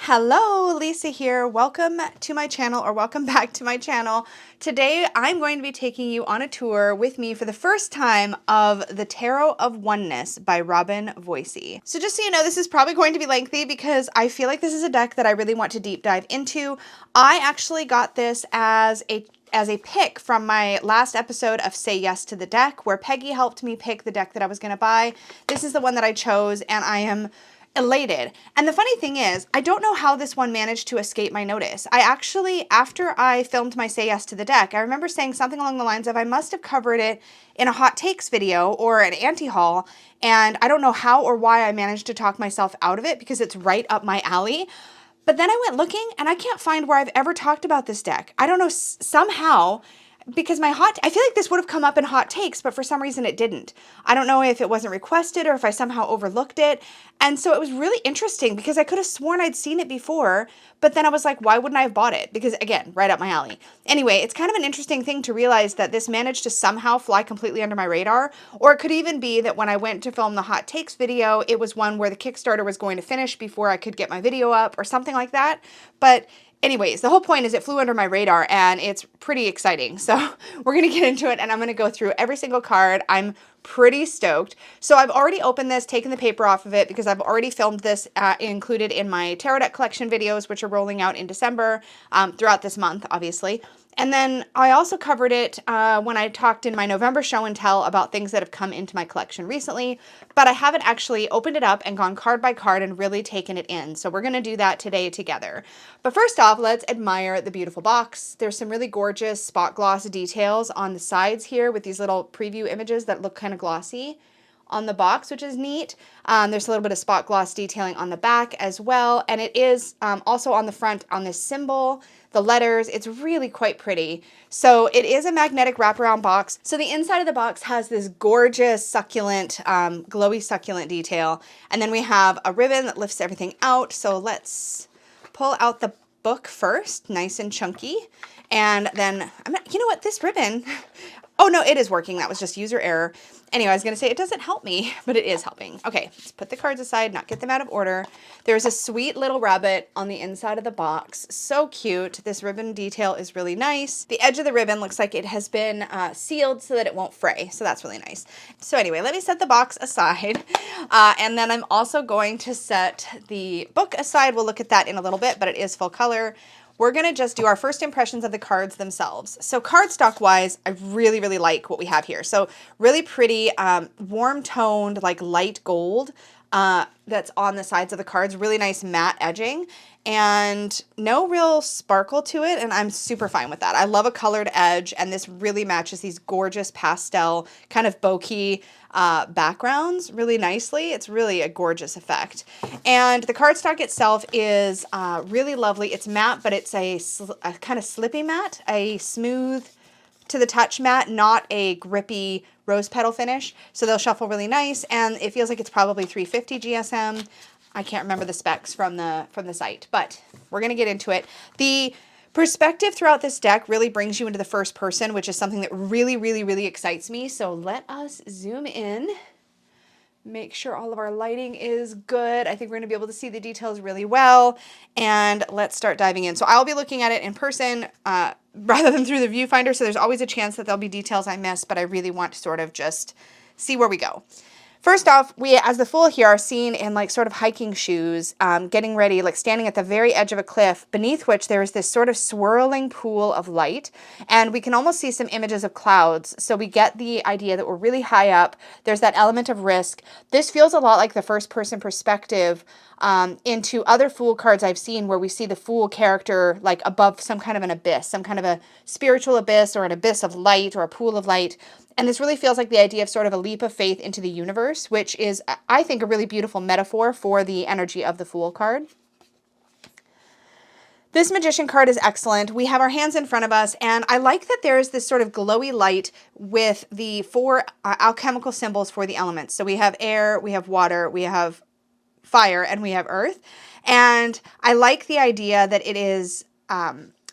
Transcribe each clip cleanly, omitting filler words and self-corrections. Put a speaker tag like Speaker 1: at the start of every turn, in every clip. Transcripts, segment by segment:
Speaker 1: Hello, Lisa here. Welcome to my channel, or welcome back to my channel. Today, I'm going to be taking you on a tour with me for the first time of the Tarot of Oneness by Robin Voisey. So just so you know, this is probably going to be lengthy because I feel like this is a deck that I really want to deep dive into. I actually got this as a pick from my last episode of Say Yes to the Deck, where Peggy helped me pick the deck that I was going to buy. This is the one that I chose, and I am elated. And the funny thing is, I don't know how this one managed to escape my notice. I actually, after I filmed my Say Yes to the Deck, I remember saying something along the lines of, I must have covered it in a hot takes video or an anti-haul, and I don't know how or why I managed to talk myself out of it because it's right up my alley. But then I went looking and I can't find where I've ever talked about this deck. I don't know, somehow, because I feel like this would have come up in hot takes, but for some reason it didn't. I don't know if it wasn't requested or if I somehow overlooked it. And so it was really interesting because I could have sworn I'd seen it before, but then I was like, why wouldn't I have bought it? Because again, right up my alley. Anyway, it's kind of an interesting thing to realize that this managed to somehow fly completely under my radar, or it could even be that when I went to film the hot takes video, it was one where the Kickstarter was going to finish before I could get my video up or something like that. But anyways, the whole point is it flew under my radar and it's pretty exciting. So we're going to get into it and I'm going to go through every single card. I'm pretty stoked. So I've already opened this, taken the paper off of it because I've already filmed this included in my tarot deck collection videos, which are rolling out in December throughout this month, obviously. And then I also covered it when I talked in my November show and tell about things that have come into my collection recently, but I haven't actually opened it up and gone card by card and really taken it in. So we're going to do that today together. But first off, let's admire the beautiful box. There's some really gorgeous spot gloss details on the sides here with these little preview images that look kind of glossy on the box, which is neat. There's a little bit of spot gloss detailing on the back as well. And it is also on the front on this symbol, the letters. It's really quite pretty. So it is a magnetic wraparound box. So the inside of the box has this gorgeous succulent, glowy succulent detail. And then we have a ribbon that lifts everything out. So let's pull out the book first, nice and chunky. And then, you know what, this ribbon, oh no, it is working. That was just user error. Anyway, I was going to say it doesn't help me, but it is helping. Okay, let's put the cards aside, not get them out of order. There's a sweet little rabbit on the inside of the box. So cute. This ribbon detail is really nice. The edge of the ribbon looks like it has been sealed so that it won't fray. So that's really nice. So anyway, let me set the box aside. And then I'm also going to set the book aside. We'll look at that in a little bit, but it is full color. We're going to just do our first impressions of the cards themselves. So cardstock wise, I really, really like what we have here. So really pretty, warm toned, like light gold that's on the sides of the cards. Really nice matte edging and no real sparkle to it. And I'm super fine with that. I love a colored edge, and this really matches these gorgeous pastel kind of bokeh backgrounds really nicely. It's really a gorgeous effect. And the cardstock itself is really lovely. It's matte, but it's a kind of slippy matte, a smooth to the touch matte, not a grippy rose petal finish. So they'll shuffle really nice, and it feels like it's probably 350 GSM. I can't remember the specs from the site, but we're going to get into it. The perspective throughout this deck really brings you into the first person, which is something that really, really, really excites me. So let us zoom in, make sure all of our lighting is good. I think we're going to be able to see the details really well, and let's start diving in. So I'll be looking at it in person rather than through the viewfinder, so there's always a chance that there'll be details I miss, but I really want to sort of just see where we go. First off, we, as the Fool here, are seen in like sort of hiking shoes, getting ready, like standing at the very edge of a cliff, beneath which there is this sort of swirling pool of light, and we can almost see some images of clouds. So we get the idea that we're really high up. There's that element of risk. This feels a lot like the first-person perspective into other Fool cards I've seen, where we see the Fool character like above some kind of an abyss, some kind of a spiritual abyss or an abyss of light or a pool of light. And this really feels like the idea of sort of a leap of faith into the universe, which is, I think, a really beautiful metaphor for the energy of the Fool card. This Magician card is excellent. We have our hands in front of us, and I like that there's this sort of glowy light with the four alchemical symbols for the elements. So we have air, we have water, we have fire, and we have earth. And I like the idea that it is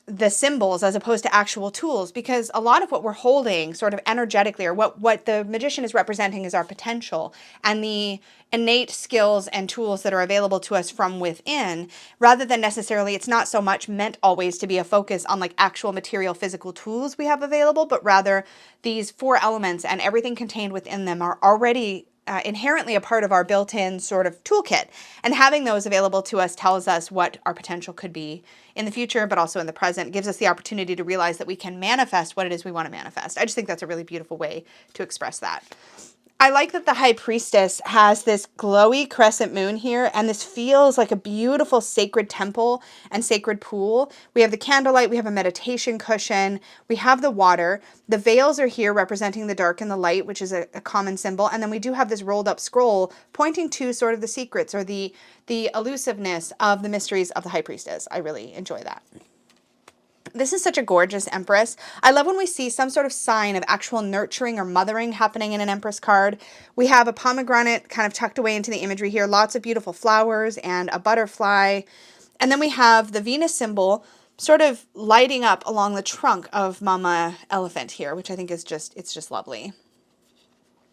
Speaker 1: the symbols as opposed to actual tools, because a lot of what we're holding sort of energetically, or what the magician is representing, is our potential and the innate skills and tools that are available to us from within, rather than necessarily, it's not so much meant always to be a focus on like actual material physical tools we have available, but rather these 4 elements and everything contained within them are already inherently a part of our built-in sort of toolkit, and having those available to us tells us what our potential could be in the future, but also in the present. It gives us the opportunity to realize that we can manifest what it is we want to manifest. I just think that's a really beautiful way to express that. I like that the High Priestess has this glowy crescent moon here, and this feels like a beautiful sacred temple and sacred pool. We have the candlelight, we have a meditation cushion, we have the water. The veils are here representing the dark and the light, which is a common symbol. And then we do have this rolled up scroll pointing to sort of the secrets or the elusiveness of the mysteries of the High Priestess. I really enjoy that. This is such a gorgeous Empress. I love when we see some sort of sign of actual nurturing or mothering happening in an Empress card. We have a pomegranate kind of tucked away into the imagery here. Lots of beautiful flowers and a butterfly. And then we have the Venus symbol sort of lighting up along the trunk of Mama Elephant here, which I think is it's just lovely.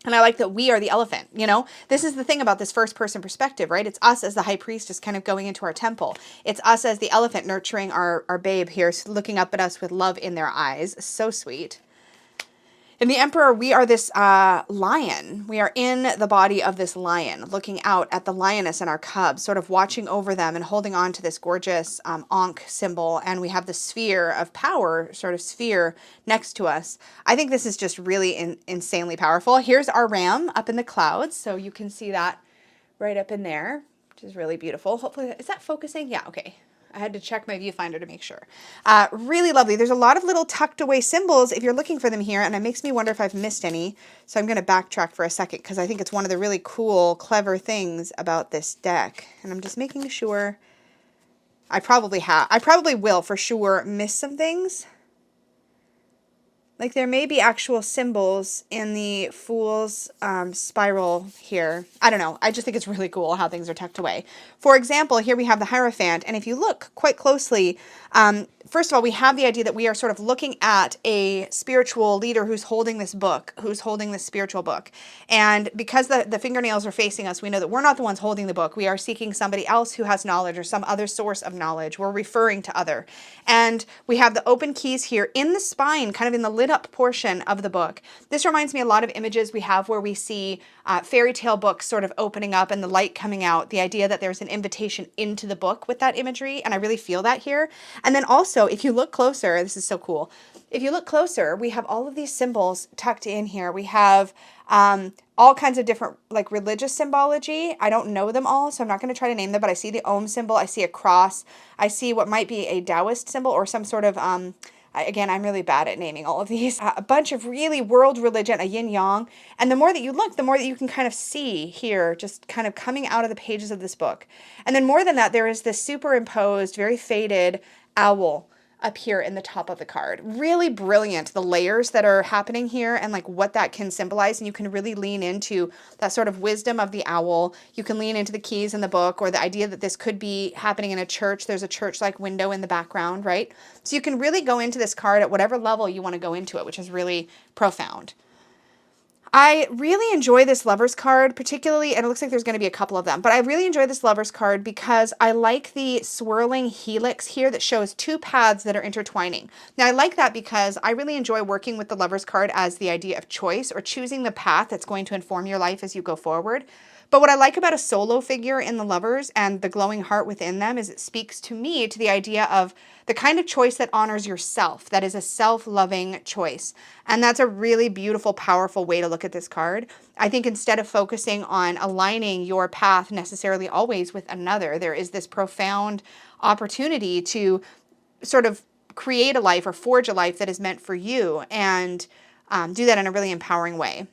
Speaker 1: And I like that we are the elephant, you know? This is the thing about this first person perspective, right? It's us as the High Priestess kind of going into our temple. It's us as the elephant nurturing our babe here, looking up at us with love in their eyes. So sweet. In the Emperor, we are this lion. We are in the body of this lion, looking out at the lioness and our cubs, sort of watching over them and holding on to this gorgeous Ankh symbol. And we have the sphere of power, sort of sphere next to us. I think this is just really insanely powerful. Here's our ram up in the clouds. So you can see that right up in there, which is really beautiful. Hopefully, is that focusing? Yeah, okay. I had to check my viewfinder to make sure. Really lovely. There's a lot of little tucked away symbols if you're looking for them here, and it makes me wonder if I've missed any. So I'm going to backtrack for a second because I think it's one of the really cool, clever things about this deck. And I'm just making sure. I probably will for sure miss some things. Like there may be actual symbols in the Fool's spiral here. I don't know. I just think it's really cool how things are tucked away. For example, here we have the Hierophant. And if you look quite closely, first of all, we have the idea that we are sort of looking at a spiritual leader who's holding this book, who's holding this spiritual book. And because the fingernails are facing us, we know that we're not the ones holding the book. We are seeking somebody else who has knowledge or some other source of knowledge. We're referring to other. And we have the open keys here in the spine, kind of in the lit up portion of the book. This reminds me a lot of images we have where we see fairy tale books sort of opening up and the light coming out. The idea that there's an invitation into the book with that imagery. And I really feel that here. And then also, if you look closer, this is so cool. If you look closer, we have all of these symbols tucked in here. We have all kinds of different like religious symbology. I don't know them all, so I'm not going to try to name them, but I see the Om symbol. I see a cross. I see what might be a Taoist symbol or some sort of, again, I'm really bad at naming all of these. A bunch of really world religion, a yin yang. And the more that you look, the more that you can kind of see here, just kind of coming out of the pages of this book. And then more than that, there is this superimposed, very faded owl up here in the top of the card. Really brilliant, the layers that are happening here and like what that can symbolize. And you can really lean into that sort of wisdom of the owl. You can lean into the keys in the book or the idea that this could be happening in a church. There's a church-like window in the background, right? So you can really go into this card at whatever level you want to go into it, which is really profound. I really enjoy this Lover's card, particularly, and it looks like there's going to be a couple of them, but I really enjoy this Lover's card because I like the swirling helix here that shows 2 paths that are intertwining. Now, I like that because I really enjoy working with the Lover's card as the idea of choice or choosing the path that's going to inform your life as you go forward. But what I like about a solo figure in the Lovers and the glowing heart within them is it speaks to me to the idea of the kind of choice that honors yourself, that is a self-loving choice. And that's a really beautiful, powerful way to look at this card. I think instead of focusing on aligning your path necessarily always with another, there is this profound opportunity to sort of create a life or forge a life that is meant for you and do that in a really empowering way.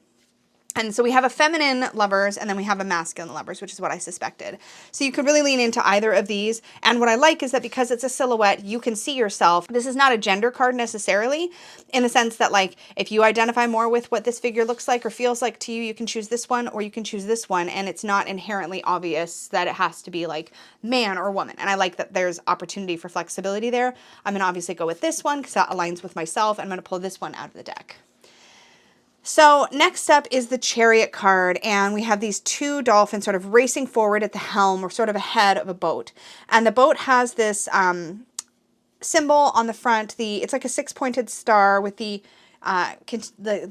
Speaker 1: And so we have a feminine lovers and then we have a masculine lovers, which is what I suspected. So you could really lean into either of these. And what I like is that because it's a silhouette, you can see yourself. This is not a gender card necessarily, in the sense that like if you identify more with what this figure looks like or feels like to you, you can choose this one or you can choose this one. And it's not inherently obvious that it has to be like man or woman. And I like that there's opportunity for flexibility there. I'm going to obviously go with this one because that aligns with myself. I'm going to pull this one out of the deck. So next up is the Chariot card, and we have these two dolphins sort of racing forward at the helm or sort of ahead of a boat. And the boat has this symbol on the front. It's like a six-pointed star with the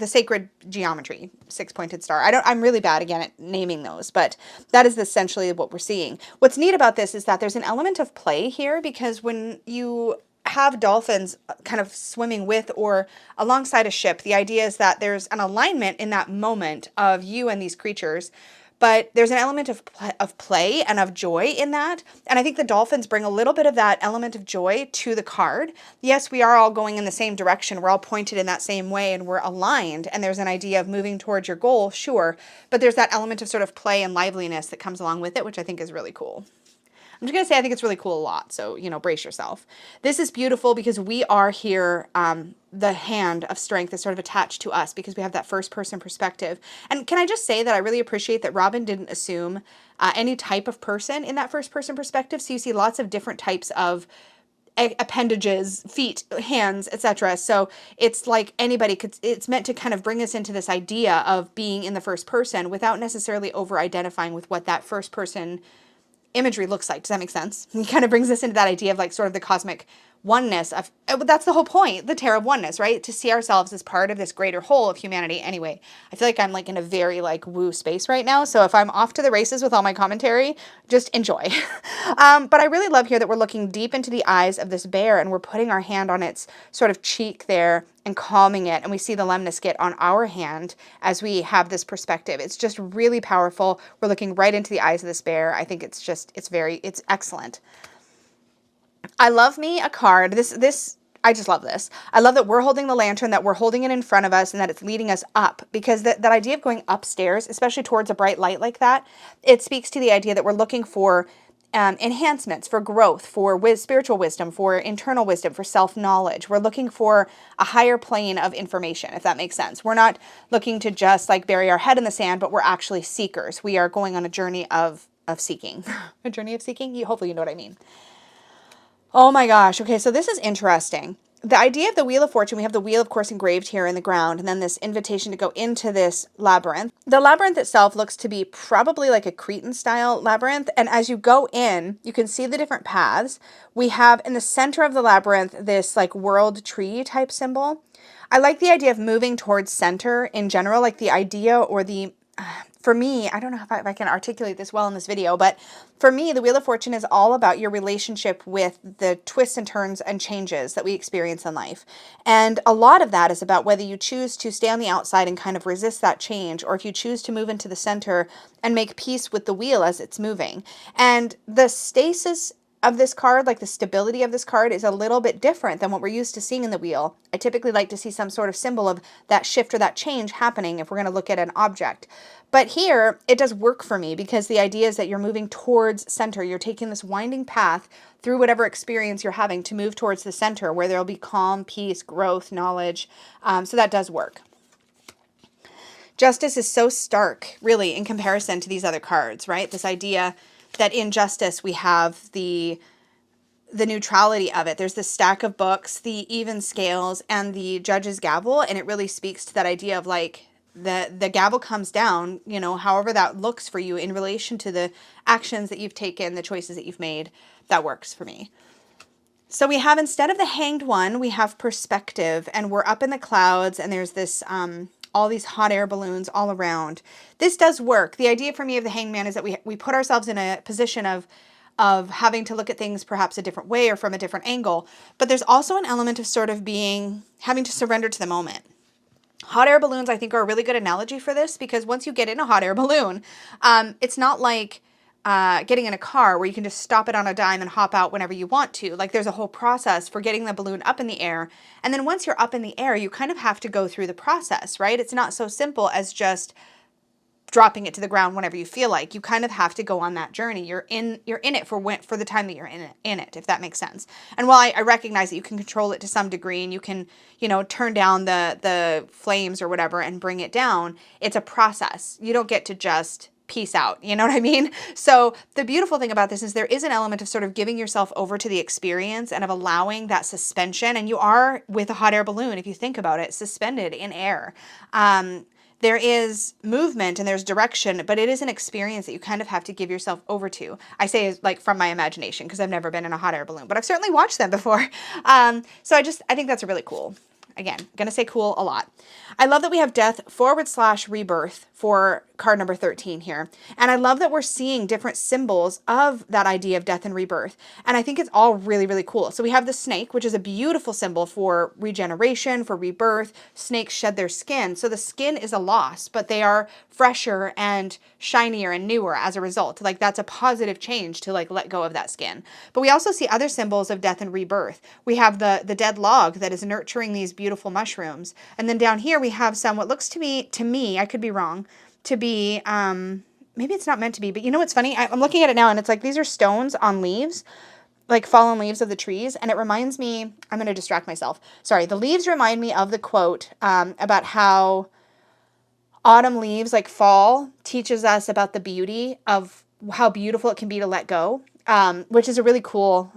Speaker 1: sacred geometry, six-pointed star. I'm really bad again at naming those, but that is essentially what we're seeing. What's neat about this is that there's an element of play here, because when you have dolphins kind of swimming with or alongside a ship, the idea is that there's an alignment in that moment of you and these creatures, but there's an element of play and of joy in that. And I think the dolphins bring a little bit of that element of joy to the card. Yes, we are all going in the same direction. We're all pointed in that same way and we're aligned. And there's an idea of moving towards your goal, sure. But there's that element of sort of play and liveliness that comes along with it, which I think is really cool. I'm just going to say I think it's really cool a lot. So, brace yourself. This is beautiful because we are here, the hand of strength is sort of attached to us because we have that first person perspective. And can I just say that I really appreciate that Robin didn't assume any type of person in that first person perspective. So you see lots of different types of appendages, feet, hands, etc. So it's like it's meant to kind of bring us into this idea of being in the first person without necessarily over identifying with what that first person imagery looks like. Does that make sense? He kind of brings us into that idea of like sort of the cosmic oneness of, that's the whole point, the tarot of oneness, right? To see ourselves as part of this greater whole of humanity. Anyway, I feel like I'm like in a very like woo space right now. So if I'm off to the races with all my commentary, just enjoy. But I really love here that we're looking deep into the eyes of this bear and we're putting our hand on its sort of cheek there and calming it. And we see the lemniscate on our hand as we have this perspective. It's just really powerful. We're looking right into the eyes of this bear. I think it's excellent. I love me a card. I just love this. I love that we're holding the lantern, that we're holding it in front of us, and that it's leading us up, because that idea of going upstairs, especially towards a bright light like that, it speaks to the idea that we're looking for enhancements, for growth, for spiritual wisdom, for internal wisdom, for self-knowledge. We're looking for a higher plane of information, if that makes sense. We're not looking to just like bury our head in the sand, but we're actually seekers. We are going on a journey of seeking. A journey of seeking? Hopefully you know what I mean. Oh my gosh. Okay, so this is interesting. The idea of the Wheel of Fortune, we have the wheel, of course, engraved here in the ground, and then this invitation to go into this labyrinth. The labyrinth itself looks to be probably like a Cretan-style labyrinth, and as you go in, you can see the different paths. We have in the center of the labyrinth this like world tree type symbol. I like the idea of moving towards center in general, like the idea or the... For me, I don't know if I can articulate this well in this video, but for me, the Wheel of Fortune is all about your relationship with the twists and turns and changes that we experience in life. And a lot of that is about whether you choose to stay on the outside and kind of resist that change, or if you choose to move into the center and make peace with the wheel as it's moving. And the stasis of this card, like the stability of this card, is a little bit different than what we're used to seeing in the wheel. I typically like to see some sort of symbol of that shift or that change happening if we're going to look at an object. But here, it does work for me because the idea is that you're moving towards center. You're taking this winding path through whatever experience you're having to move towards the center where there'll be calm, peace, growth, knowledge. So that does work. Justice is so stark, really, in comparison to these other cards, right? This idea that in Justice we have the neutrality of it. There's this stack of books, the even scales, and the judge's gavel, and it really speaks to that idea of like the gavel comes down, however that looks for you in relation to the actions that you've taken, the choices that you've made. That works for me. So we have, instead of the Hanged One, we have perspective, and we're up in the clouds, and there's this all these hot air balloons all around. This does work. The idea for me of the Hanged Man is that we put ourselves in a position of having to look at things perhaps a different way or from a different angle. But there's also an element of sort of having to surrender to the moment. Hot air balloons, I think, are a really good analogy for this, because once you get in a hot air balloon, it's not like getting in a car where you can just stop it on a dime and hop out whenever you want to. Like, there's a whole process for getting the balloon up in the air. And then once you're up in the air, you kind of have to go through the process, right? It's not so simple as just dropping it to the ground whenever you feel like. You kind of have to go on that journey. You're in it for the time that you're in it, if that makes sense. And while I recognize that you can control it to some degree and you can, you know, turn down the flames or whatever and bring it down, it's a process. You don't get to just peace out. You know what I mean? So the beautiful thing about this is there is an element of sort of giving yourself over to the experience and of allowing that suspension. And you are, with a hot air balloon, if you think about it, suspended in air. There is movement and there's direction, but it is an experience that you kind of have to give yourself over to. I say like from my imagination because I've never been in a hot air balloon, but I've certainly watched them before. So I think that's really cool. Again, I'm going to say cool a lot. I love that we have death/rebirth for card number 13 here. And I love that we're seeing different symbols of that idea of death and rebirth. And I think it's all really, really cool. So we have the snake, which is a beautiful symbol for regeneration, for rebirth. Snakes shed their skin. So the skin is a loss, but they are fresher and shinier and newer as a result. Like that's a positive change to like let go of that skin. But we also see other symbols of death and rebirth. We have the dead log that is nurturing these beautiful mushrooms. And then down here we have some, what looks to me, I could be wrong, to be, maybe it's not meant to be, but you know what's funny? I'm looking at it now and it's like these are stones on leaves, like fallen leaves of the trees. And it reminds me, I'm going to distract myself. Sorry, the leaves remind me of the quote about how autumn leaves like fall teaches us about the beauty of how beautiful it can be to let go, which is a really cool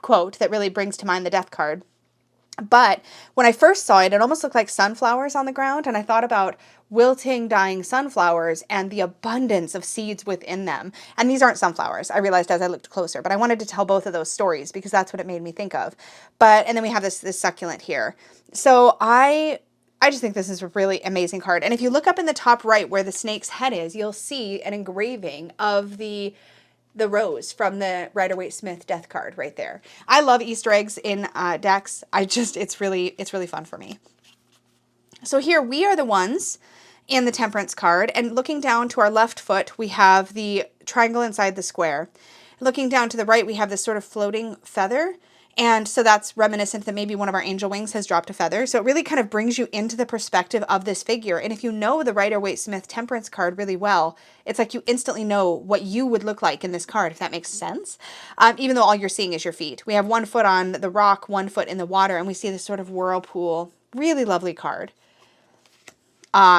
Speaker 1: quote that really brings to mind the death card. But when I first saw it, it almost looked like sunflowers on the ground. And I thought about wilting, dying sunflowers and the abundance of seeds within them. And these aren't sunflowers, I realized as I looked closer. But I wanted to tell both of those stories because that's what it made me think of. And then we have this succulent here. So I just think this is a really amazing card. And if you look up in the top right where the snake's head is, you'll see an engraving of the rose from the Rider-Waite-Smith death card right there. I love Easter eggs in decks. It's really fun for me. So here we are the ones in the Temperance card, and looking down to our left foot, we have the triangle inside the square. Looking down to the right, we have this sort of floating feather. And so that's reminiscent that maybe one of our angel wings has dropped a feather. So it really kind of brings you into the perspective of this figure. And if you know the Rider-Waite-Smith Temperance card really well, it's like you instantly know what you would look like in this card, if that makes sense. Even though all you're seeing is your feet. We have 1 foot on the rock, 1 foot in the water, and we see this sort of whirlpool. Really lovely card.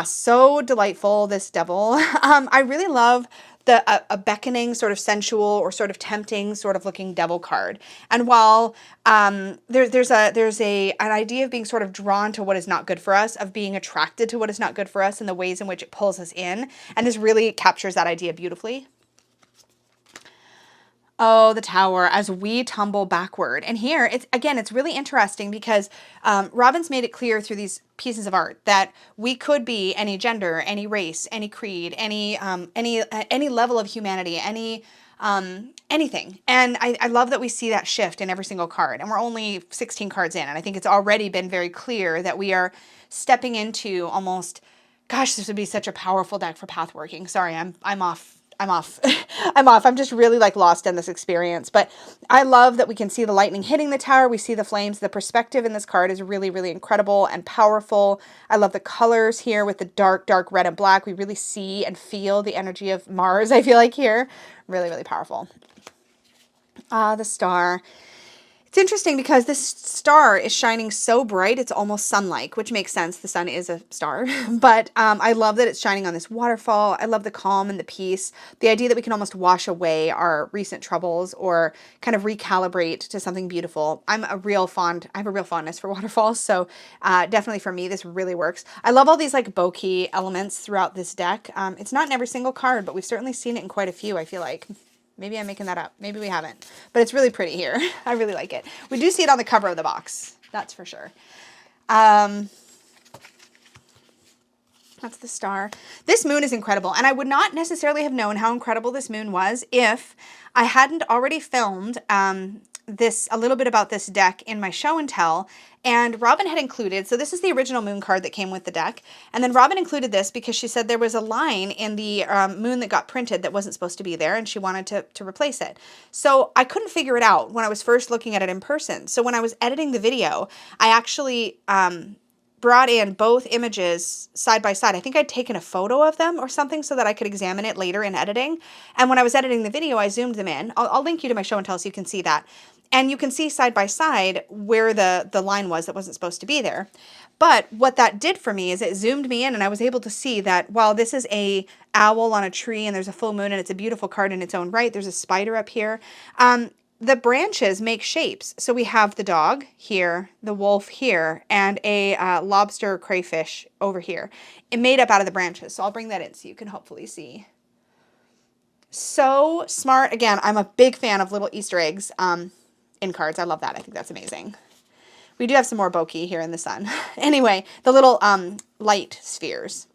Speaker 1: So delightful, this devil. I really love a beckoning, sort of sensual or sort of tempting sort of looking devil card. And while there's an idea of being sort of drawn to what is not good for us, of being attracted to what is not good for us and the ways in which it pulls us in. And this really captures that idea beautifully. Oh, the tower as we tumble backward. And here, it's really interesting because Robin's made it clear through these pieces of art that we could be any gender, any race, any creed, any level of humanity, anything. And I love that we see that shift in every single card. And we're only 16 cards in. And I think it's already been very clear that we are stepping into almost, gosh, this would be such a powerful deck for pathworking. Sorry, I'm off. I'm just really like lost in this experience, but I love that we can see the lightning hitting the tower. We see the flames. The perspective in this card is really, really incredible and powerful. I love the colors here with the dark, dark red and black. We really see and feel the energy of Mars, I feel like here. Really, really powerful. The star. It's interesting because this star is shining so bright, it's almost sun-like, which makes sense. The sun is a star. But I love that it's shining on this waterfall. I love the calm and the peace. The idea that we can almost wash away our recent troubles or kind of recalibrate to something beautiful. I have a real fondness for waterfalls. So definitely for me, this really works. I love all these like bokeh elements throughout this deck. It's not in every single card, but we've certainly seen it in quite a few, I feel like. Maybe I'm making that up. Maybe we haven't. But it's really pretty here. I really like it. We do see it on the cover of the box. That's for sure. That's the star. This moon is incredible. And I would not necessarily have known how incredible this moon was if I hadn't already filmed a little bit about this deck in my show and tell. And Robin had included, so this is the original moon card that came with the deck. And then Robin included this because she said there was a line in the moon that got printed that wasn't supposed to be there, and she wanted to replace it. So I couldn't figure it out when I was first looking at it in person. So when I was editing the video, I actually brought in both images side by side. I think I'd taken a photo of them or something so that I could examine it later in editing. And when I was editing the video, I zoomed them in. I'll link you to my show and tell so you can see that. And you can see side by side where the line was that wasn't supposed to be there. But what that did for me is it zoomed me in, and I was able to see that while this is a owl on a tree and there's a full moon and it's a beautiful card in its own right, there's a spider up here. The branches make shapes. So we have the dog here, the wolf here, and a lobster crayfish over here. It made up out of the branches. So I'll bring that in so you can hopefully see. So smart. Again, I'm a big fan of little Easter eggs in cards. I love that. I think that's amazing. We do have some more bokeh here in the sun. Anyway, the little light spheres.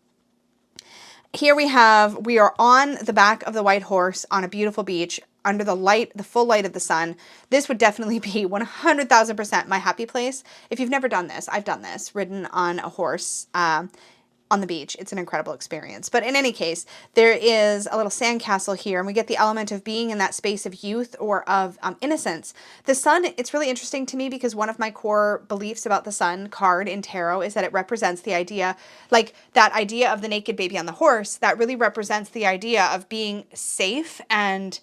Speaker 1: Here we are on the back of the white horse on a beautiful beach under the light, the full light of the sun. This would definitely be 100,000% my happy place. If you've never done this, I've done this, ridden on a horse on the beach. It's an incredible experience. But in any case, there is a little sandcastle here, and we get the element of being in that space of youth or of innocence. The sun, it's really interesting to me because one of my core beliefs about the sun card in tarot is that it represents the idea, like that idea of the naked baby on the horse, that really represents the idea of being safe and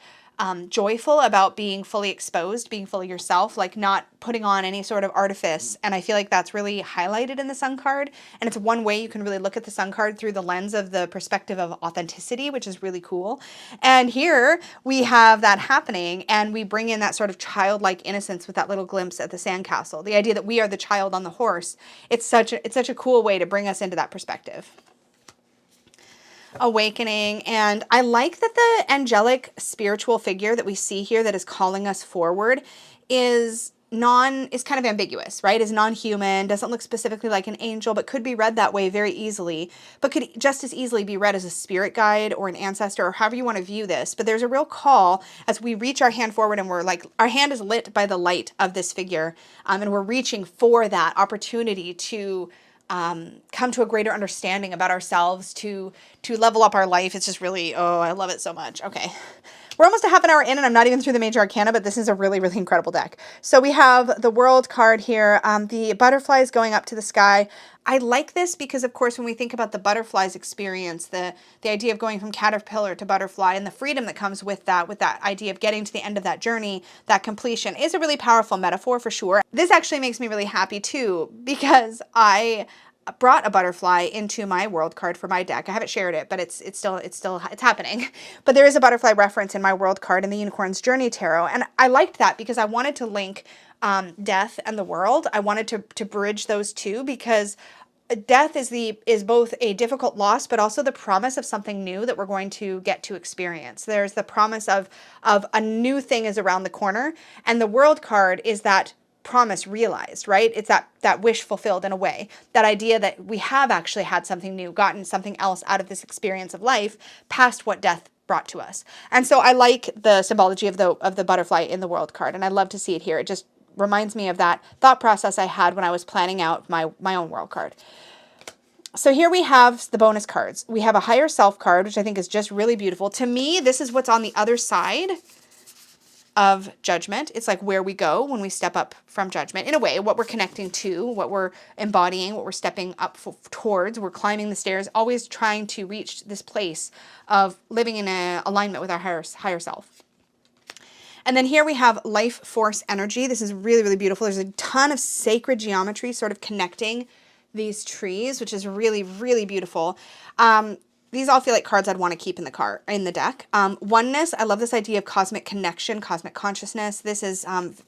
Speaker 1: joyful about being fully exposed, being fully yourself, like not putting on any sort of artifice. And I feel like that's really highlighted in the sun card. And it's one way you can really look at the sun card through the lens of the perspective of authenticity, which is really cool. And here we have that happening, and we bring in that sort of childlike innocence with that little glimpse at the sandcastle. The idea that we are the child on the horse. It's such a cool way to bring us into that perspective. Awakening. And I like that the angelic spiritual figure that we see here that is calling us forward is kind of ambiguous, right? Is non-human, doesn't look specifically like an angel, but could be read that way very easily, but could just as easily be read as a spirit guide or an ancestor or however you want to view this. But there's a real call as we reach our hand forward, and we're like, our hand is lit by the light of this figure, and we're reaching for that opportunity to come to a greater understanding about ourselves, to level up our life. It's just really, oh, I love it so much. Okay. We're almost a half an hour in, and I'm not even through the major arcana, but this is a really, really incredible deck. So we have the world card here, the butterflies going up to the sky. I like this because, of course, when we think about the butterflies experience, the idea of going from caterpillar to butterfly and the freedom that comes with that idea of getting to the end of that journey, that completion is a really powerful metaphor for sure. This actually makes me really happy too, because I brought a butterfly into my world card for my deck. I haven't shared it, but it's happening. But there is a butterfly reference in my world card in the Unicorn's Journey Tarot, and I liked that because I wanted to link death and the world. I wanted to bridge those two, because death is both a difficult loss, but also the promise of something new that we're going to get to experience. There's the promise of a new thing is around the corner, and the world card is that promise realized, right? It's that wish fulfilled in a way. That idea that we have actually had something new, gotten something else out of this experience of life past what death brought to us. And so I like the symbology of the butterfly in the world card, and I love to see it here. It just reminds me of that thought process I had when I was planning out my own world card. So here we have the bonus cards. We have a higher self card, which I think is just really beautiful. To me, this is what's on the other side of judgment. It's like where we go when we step up from judgment. In a way, what we're connecting to, what we're embodying, what we're stepping up towards. We're climbing the stairs, always trying to reach this place of living in alignment with our higher self. And then here we have life force energy. This is really, really beautiful. There's a ton of sacred geometry sort of connecting these trees, which is really, really beautiful. These all feel like cards I'd want to keep in the deck. Oneness, I love this idea of cosmic connection, cosmic consciousness. This is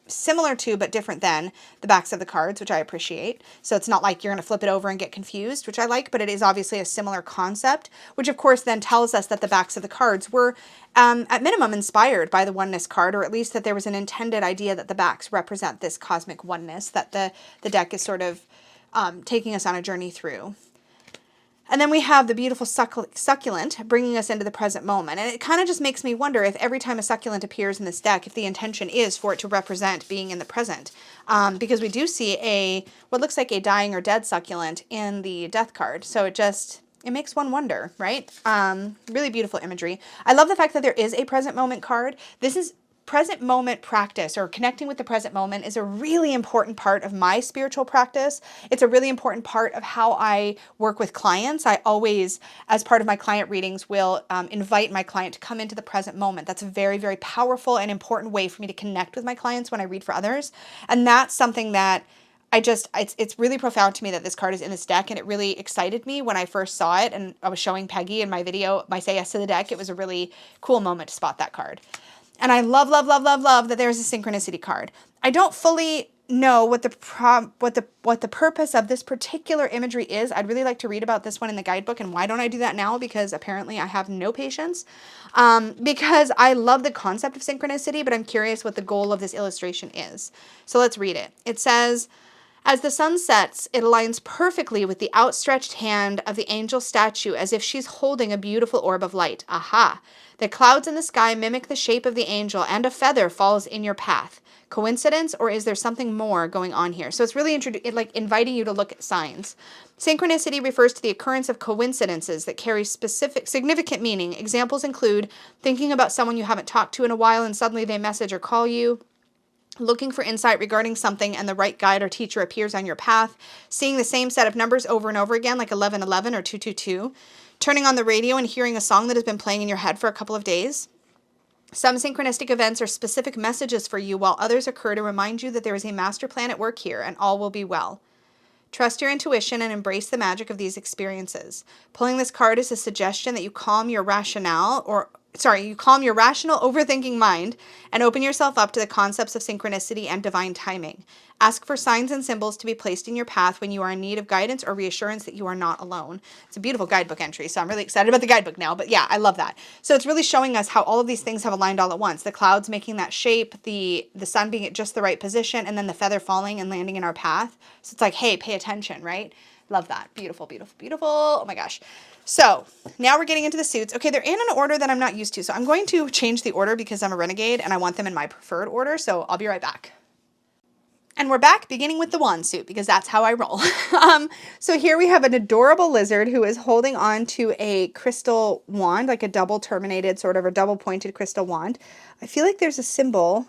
Speaker 1: similar to, but different than, the backs of the cards, which I appreciate. So it's not like you're going to flip it over and get confused, which I like, but it is obviously a similar concept, which of course then tells us that the backs of the cards were at minimum inspired by the oneness card, or at least that there was an intended idea that the backs represent this cosmic oneness that the deck is sort of taking us on a journey through. And then we have the beautiful succulent bringing us into the present moment. And it kind of just makes me wonder if every time a succulent appears in this deck, if the intention is for it to represent being in the present. Because we do see what looks like a dying or dead succulent in the death card. So it makes one wonder, right? Really beautiful imagery. I love the fact that there is a present moment card. This is present moment practice, or connecting with the present moment, is a really important part of my spiritual practice. It's a really important part of how I work with clients. I always, as part of my client readings, will invite my client to come into the present moment. That's a very, very powerful and important way for me to connect with my clients when I read for others. And that's something that it's really profound to me that this card is in this deck, and it really excited me when I first saw it, and I was showing Peggy in my video, my Say Yes to the Deck. It was a really cool moment to spot that card. And I love, love, love, love, love that there's a synchronicity card. I don't fully know what the purpose of this particular imagery is. I'd really like to read about this one in the guidebook, and why don't I do that now? Because apparently I have no patience. Because I love the concept of synchronicity, but I'm curious what the goal of this illustration is. So let's read it. It says, as the sun sets, it aligns perfectly with the outstretched hand of the angel statue, as if she's holding a beautiful orb of light. Aha! The clouds in the sky mimic the shape of the angel, and a feather falls in your path. Coincidence, or is there something more going on here? So it's really inviting you to look at signs. Synchronicity refers to the occurrence of coincidences that carry significant meaning. Examples include thinking about someone you haven't talked to in a while and suddenly they message or call you, looking for insight regarding something and the right guide or teacher appears on your path, seeing the same set of numbers over and over again, like 1111 or 222, turning on the radio and hearing a song that has been playing in your head for a couple of days. Some synchronistic events are specific messages for you, while others occur to remind you that there is a master plan at work here and all will be well. Trust your intuition and embrace the magic of these experiences. Pulling this card is a suggestion that you calm your rational overthinking mind and open yourself up to the concepts of synchronicity and divine timing. Ask for signs and symbols to be placed in your path when you are in need of guidance or reassurance that you are not alone. It's a beautiful guidebook entry, so I'm really excited about the guidebook now, but yeah, I love that. So it's really showing us how all of these things have aligned all at once. The clouds making that shape, the sun being at just the right position, and then the feather falling and landing in our path. So it's like, hey, pay attention, right? Love that. Beautiful, beautiful, beautiful. Oh my gosh. So now we're getting into the suits. Okay, they're in an order that I'm not used to. So I'm going to change the order because I'm a renegade and I want them in my preferred order. So I'll be right back. And we're back, beginning with the wand suit, because that's how I roll. So here we have an adorable lizard who is holding on to a crystal wand, like a double terminated sort of, or double pointed crystal wand. I feel like there's a symbol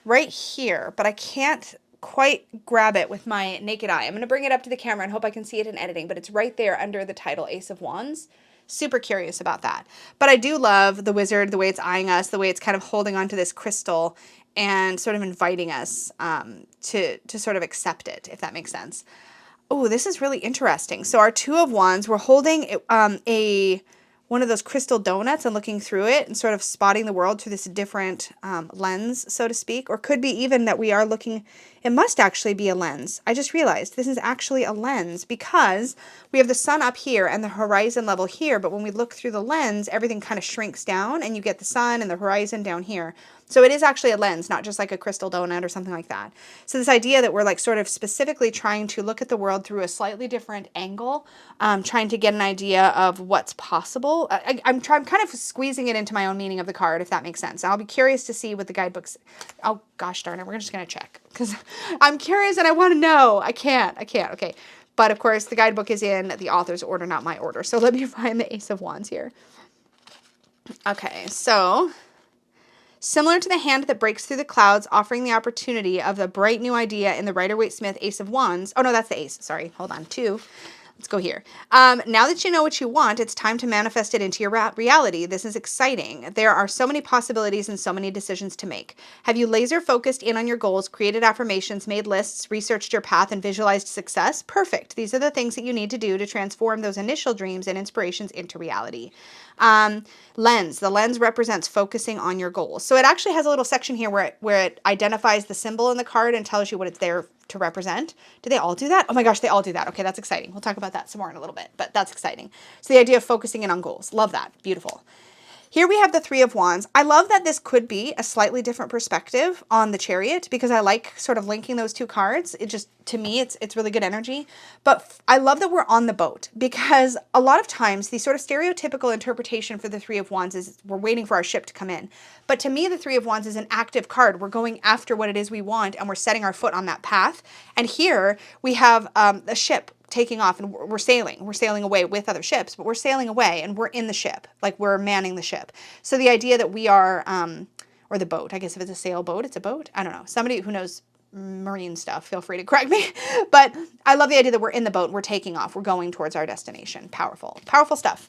Speaker 1: right here, but I can't quite grab it with my naked eye. I'm going to bring it up to the camera and hope I can see it in editing, but it's right there under the title Ace of Wands. Super curious about that. But I do love the wizard, the way it's eyeing us, the way it's kind of holding onto this crystal and sort of inviting us to sort of accept it, if that makes sense. Oh, this is really interesting. So our Two of Wands, we're holding one of those crystal donuts and looking through it and sort of spotting the world through this different lens, so to speak. Or could be even that we are looking, it must actually be a lens. I just realized this is actually a lens because we have the sun up here and the horizon level here, but when we look through the lens, everything kind of shrinks down and you get the sun and the horizon down here. So it is actually a lens, not just like a crystal donut or something like that. So this idea that we're like sort of specifically trying to look at the world through a slightly different angle, trying to get an idea of what's possible. I'm kind of squeezing it into my own meaning of the card, if that makes sense. I'll be curious to see what the guidebooks, oh gosh darn it, we're just going to check because I'm curious and I want to know. I can't, okay. But of course the guidebook is in the author's order, not my order. So let me find the Ace of Wands here. Okay, so similar to the hand that breaks through the clouds, offering the opportunity of a bright new idea in the Rider-Waite-Smith Ace of Wands. Oh, no, that's the ace. Sorry. Hold on. Two. Let's go here. Now that you know what you want, it's time to manifest it into your reality. This is exciting. There are so many possibilities and so many decisions to make. Have you laser focused in on your goals, created affirmations, made lists, researched your path, and visualized success? Perfect. These are the things that you need to do to transform those initial dreams and inspirations into reality. Lens. The lens represents focusing on your goals. So it actually has a little section here where it identifies the symbol in the card and tells you what it's there to represent. Do they all do that? Oh my gosh, they all do that. Okay, that's exciting. We'll talk about that some more in a little bit, but that's exciting. So the idea of focusing in on goals. Love that. Beautiful. Here we have the Three of Wands. I love that this could be a slightly different perspective on the Chariot because I like sort of linking those two cards. It just, to me, it's really good energy. But I love that we're on the boat because a lot of times the sort of stereotypical interpretation for the Three of Wands is we're waiting for our ship to come in. But to me, the Three of Wands is an active card. We're going after what it is we want and we're setting our foot on that path. And here we have a ship taking off and we're sailing away with other ships, but we're sailing away and we're in the ship, like we're manning the ship. So the idea that we are, or the boat. I guess if it's a sailboat, it's a boat. I don't know. Somebody who knows marine stuff, feel free to correct me. But I love the idea that we're in the boat, we're taking off, we're going towards our destination. Powerful, powerful stuff.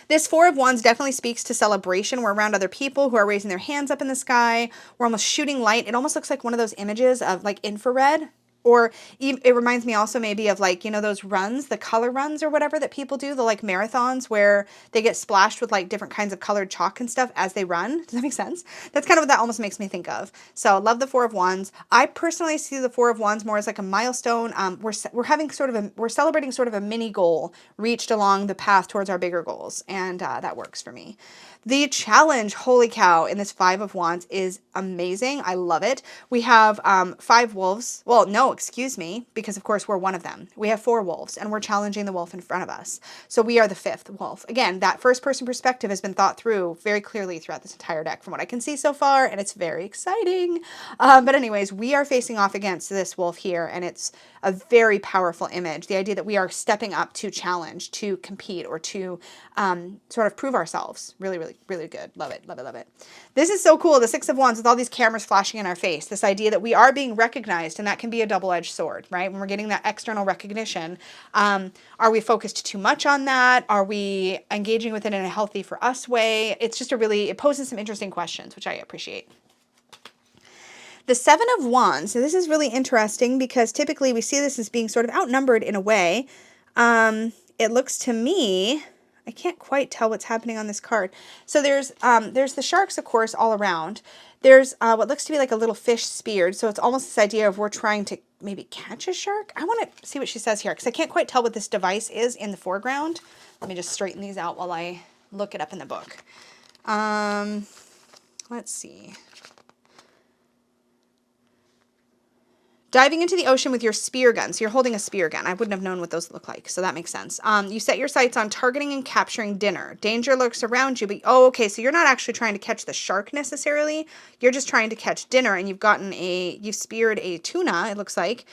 Speaker 1: This Four of Wands definitely speaks to celebration. We're around other people who are raising their hands up in the sky. We're almost shooting light. It almost looks like one of those images of like infrared. Or it reminds me also maybe of like, you know, those runs, the color runs or whatever that people do, the like marathons where they get splashed with like different kinds of colored chalk and stuff as they run. Does that make sense? That's kind of what that almost makes me think of. So love the Four of Wands. I personally see the Four of Wands more as like a milestone. We're celebrating sort of a mini goal reached along the path towards our bigger goals. And that works for me. The challenge, holy cow, in this Five of Wands is amazing. I love it. We have 5 wolves. Well, no, excuse me, because of course we're one of them. We have 4 wolves and we're challenging the wolf in front of us. So we are the 5th wolf. Again, that first person perspective has been thought through very clearly throughout this entire deck from what I can see so far, and it's very exciting. But anyways, we are facing off against this wolf here, and it's a very powerful image. The idea that we are stepping up to challenge, to compete, or to sort of prove ourselves. Really, really, really good. Love it, love it, love it. This is so cool. The Six of Wands with all these cameras flashing in our face. This idea that we are being recognized, and that can be a double-edged sword, right? When we're getting that external recognition, are we focused too much on that? Are we engaging with it in a healthy for us way? It's just it poses some interesting questions, which I appreciate. The Seven of Wands, so this is really interesting because typically we see this as being sort of outnumbered in a way. It looks to me, I can't quite tell what's happening on this card. So there's the sharks, of course, all around. There's what looks to be like a little fish speared. So it's almost this idea of we're trying to maybe catch a shark. I want to see what she says here because I can't quite tell what this device is in the foreground. Let me just straighten these out while I look it up in the book. Let's see. Diving into the ocean with your spear gun. So you're holding a spear gun. I wouldn't have known what those look like, so that makes sense. You set your sights on targeting and capturing dinner. Danger lurks around you, but okay, so you're not actually trying to catch the shark necessarily. You're just trying to catch dinner, and you've speared a tuna, it looks like.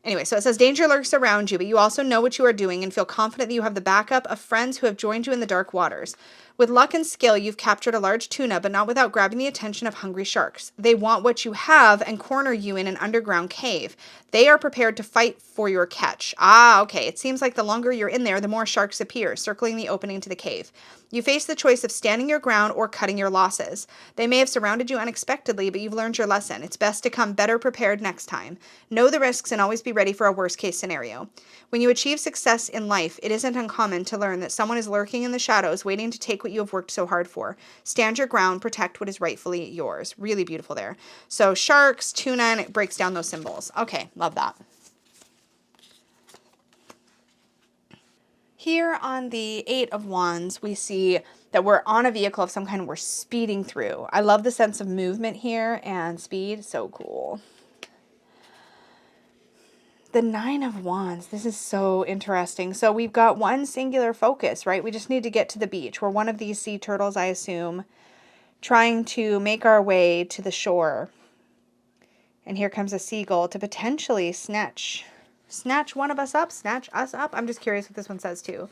Speaker 1: Anyway, so it says danger lurks around you, but you also know what you are doing and feel confident that you have the backup of friends who have joined you in the dark waters. With luck and skill, you've captured a large tuna, but not without grabbing the attention of hungry sharks. They want what you have and corner you in an underground cave. They are prepared to fight for your catch. Okay. It seems like the longer you're in there, the more sharks appear, circling the opening to the cave. You face the choice of standing your ground or cutting your losses. They may have surrounded you unexpectedly, but you've learned your lesson. It's best to come better prepared next time. Know the risks and always be ready for a worst-case scenario. When you achieve success in life, it isn't uncommon to learn that someone is lurking in the shadows, waiting to take what you have worked so hard for. Stand your ground, protect what is rightfully yours. Really beautiful there. So sharks, tuna, and it breaks down those symbols. Okay, love that. Here on the Eight of Wands, we see that we're on a vehicle of some kind, we're speeding through. I love the sense of movement here and speed. So cool. The Nine of Wands, this is so interesting. So we've got one singular focus, right? We just need to get to the beach. We're one of these sea turtles, I assume, trying to make our way to the shore. And here comes a seagull to potentially snatch one of us up, snatch us up. I'm just curious what this one says too.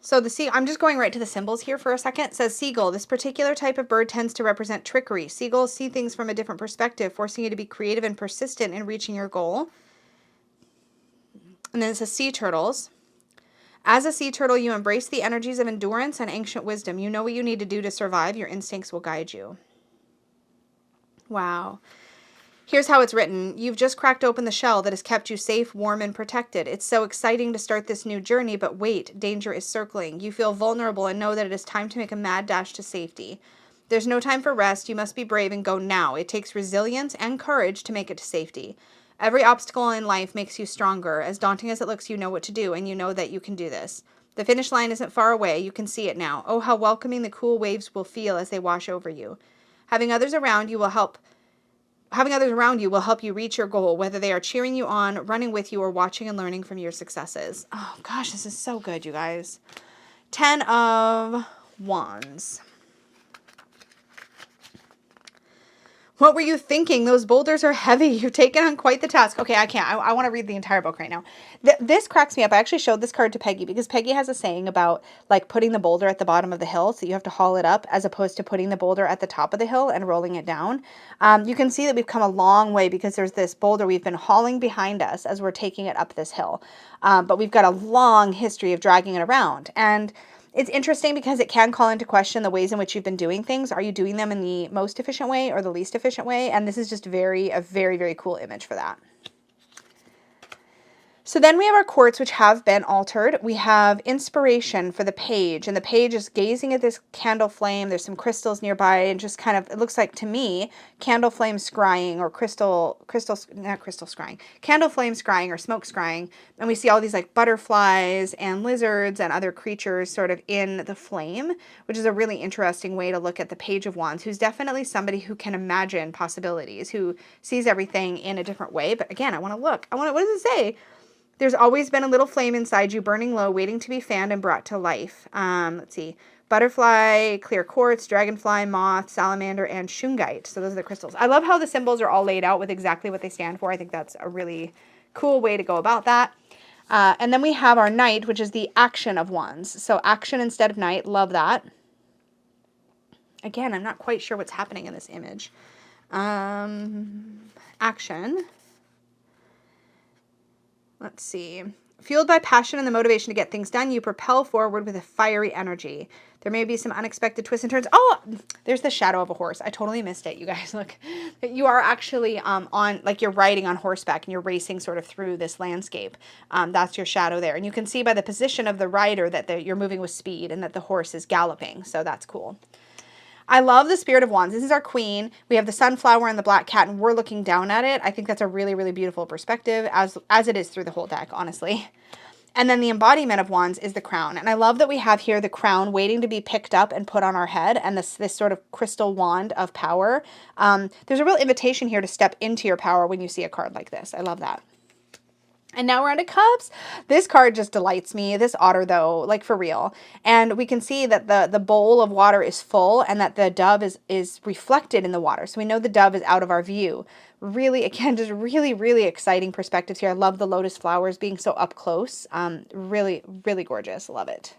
Speaker 1: So I'm just going right to the symbols here for a second. It says seagull. This particular type of bird tends to represent trickery. Seagulls see things from a different perspective, forcing you to be creative and persistent in reaching your goal. And then it says sea turtles. As a sea turtle, you embrace the energies of endurance and ancient wisdom. You know what you need to do to survive. Your instincts will guide you. Wow. Here's how it's written. You've just cracked open the shell that has kept you safe, warm, and protected. It's so exciting to start this new journey, but wait, danger is circling. You feel vulnerable and know that it is time to make a mad dash to safety. There's no time for rest. You must be brave and go now. It takes resilience and courage to make it to safety. Every obstacle in life makes you stronger. As daunting as it looks, you know what to do, and you know that you can do this. The finish line isn't far away. You can see it now. Oh, how welcoming the cool waves will feel as they wash over you. Having others around you will help you reach your goal, whether they are cheering you on, running with you, or watching and learning from your successes. Oh, gosh, this is so good, you guys. 10 of Wands. What were you thinking? Those boulders are heavy. You've taken on quite the task. Okay, I can't. I want to read the entire book right now. This cracks me up. I actually showed this card to Peggy because Peggy has a saying about like putting the boulder at the bottom of the hill, so you have to haul it up, as opposed to putting the boulder at the top of the hill and rolling it down. You can see that we've come a long way because there's this boulder we've been hauling behind us as we're taking it up this hill. But we've got a long history of dragging it around. And it's interesting because it can call into question the ways in which you've been doing things. Are you doing them in the most efficient way or the least efficient way? And this is just a very, very cool image for that. So then we have our quartz, which have been altered. We have inspiration for the page, and the page is gazing at this candle flame. There's some crystals nearby, and just kind of, it looks like to me, candle flame scrying, or candle flame scrying or smoke scrying. And we see all these like butterflies and lizards and other creatures sort of in the flame, which is a really interesting way to look at the Page of Wands, who's definitely somebody who can imagine possibilities, who sees everything in a different way. But again, I want to look. What does it say? There's always been a little flame inside you, burning low, waiting to be fanned and brought to life. Let's see. Butterfly, clear quartz, dragonfly, moth, salamander, and shungite. So those are the crystals. I love how the symbols are all laid out with exactly what they stand for. I think that's a really cool way to go about that. And then we have our knight, which is the action of wands. So action instead of knight. Love that. Again, I'm not quite sure what's happening in this image. Action. Let's see. Fueled by passion and the motivation to get things done, you propel forward with a fiery energy. There may be some unexpected twists and turns. Oh, there's the shadow of a horse. I totally missed it, you guys. Look, you are actually on, like you're riding on horseback and you're racing sort of through this landscape. That's your shadow there. And you can see by the position of the rider that you're moving with speed and that the horse is galloping. So that's cool. I love the Spirit of Wands. This is our queen. We have the sunflower and the black cat, and we're looking down at it. I think that's a really, really beautiful perspective, as it is through the whole deck, honestly. And then the embodiment of wands is the crown. And I love that we have here the crown waiting to be picked up and put on our head, and this sort of crystal wand of power. There's a real invitation here to step into your power when you see a card like this. I love that. And now we're on to cups. This card just delights me. This otter, though, like for real. And we can see that the bowl of water is full and that the dove is reflected in the water. So we know the dove is out of our view. Really, again, just really, really exciting perspectives here. I love the lotus flowers being so up close. Really, really gorgeous. Love it.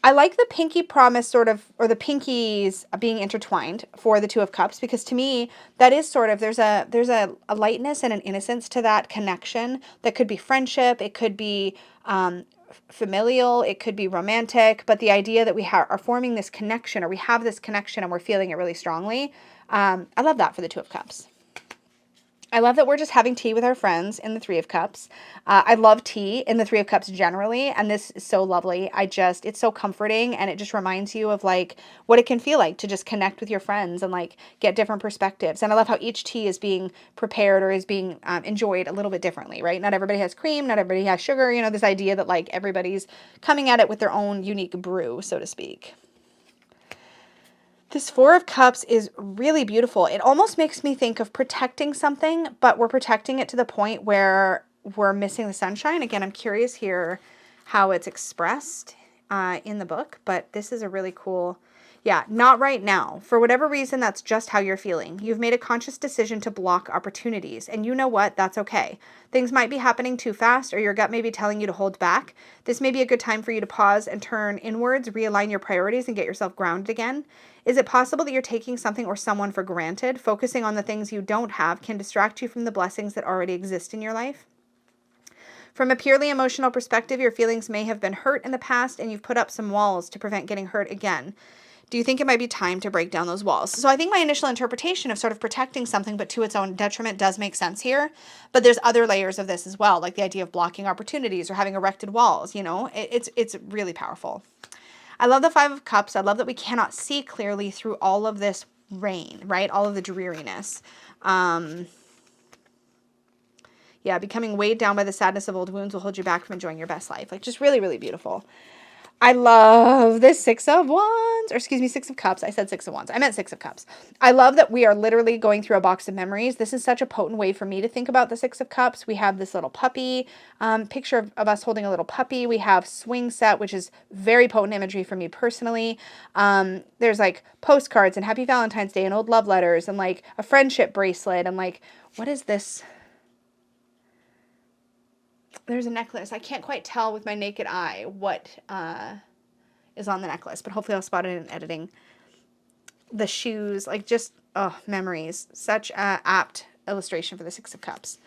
Speaker 1: I like the pinky promise sort of, or the pinkies being intertwined for the Two of Cups, because to me, that is sort of, there's a lightness and an innocence to that connection that could be friendship, it could be familial, it could be romantic, but the idea that we are forming this connection, or we have this connection and we're feeling it really strongly, I love that for the Two of Cups. I love that we're just having tea with our friends in the Three of Cups. I love tea in the Three of Cups generally, and this is so lovely. It's so comforting, and it just reminds you of like what it can feel like to just connect with your friends and like get different perspectives. And I love how each tea is being prepared or is being enjoyed a little bit differently, right? Not everybody has cream, not everybody has sugar, you know, this idea that like everybody's coming at it with their own unique brew, so to speak. This Four of Cups is really beautiful. It almost makes me think of protecting something, but we're protecting it to the point where we're missing the sunshine. Again, I'm curious here how it's expressed in the book, but this is a really cool, yeah, not right now. For whatever reason, that's just how you're feeling. You've made a conscious decision to block opportunities, and you know what? That's okay. Things might be happening too fast, or your gut may be telling you to hold back. This may be a good time for you to pause and turn inwards, realign your priorities, and get yourself grounded again. Is it possible that you're taking something or someone for granted? Focusing on the things you don't have can distract you from the blessings that already exist in your life. From a purely emotional perspective, your feelings may have been hurt in the past, and you've put up some walls to prevent getting hurt again. Do you think it might be time to break down those walls? So I think my initial interpretation of sort of protecting something but to its own detriment does make sense here. But there's other layers of this as well, like the idea of blocking opportunities or having erected walls, you know. It's really powerful. I love the Five of Cups. I love that we cannot see clearly through all of this rain, right? All of the dreariness. Yeah, becoming weighed down by the sadness of old wounds will hold you back from enjoying your best life. Like, just really, really beautiful. I love this Six of Wands, or excuse me, Six of Cups. I said Six of Wands. I meant Six of Cups. I love that we are literally going through a box of memories. This is such a potent way for me to think about the Six of Cups. We have this little puppy, picture of us holding a little puppy. We have swing set, which is very potent imagery for me personally. There's like postcards and Happy Valentine's Day and old love letters and like a friendship bracelet and like, what is this? There's a necklace. I can't quite tell with my naked eye what is on the necklace, but hopefully I'll spot it in editing. The shoes, like just, oh, memories. Such an apt illustration for the Six of Cups.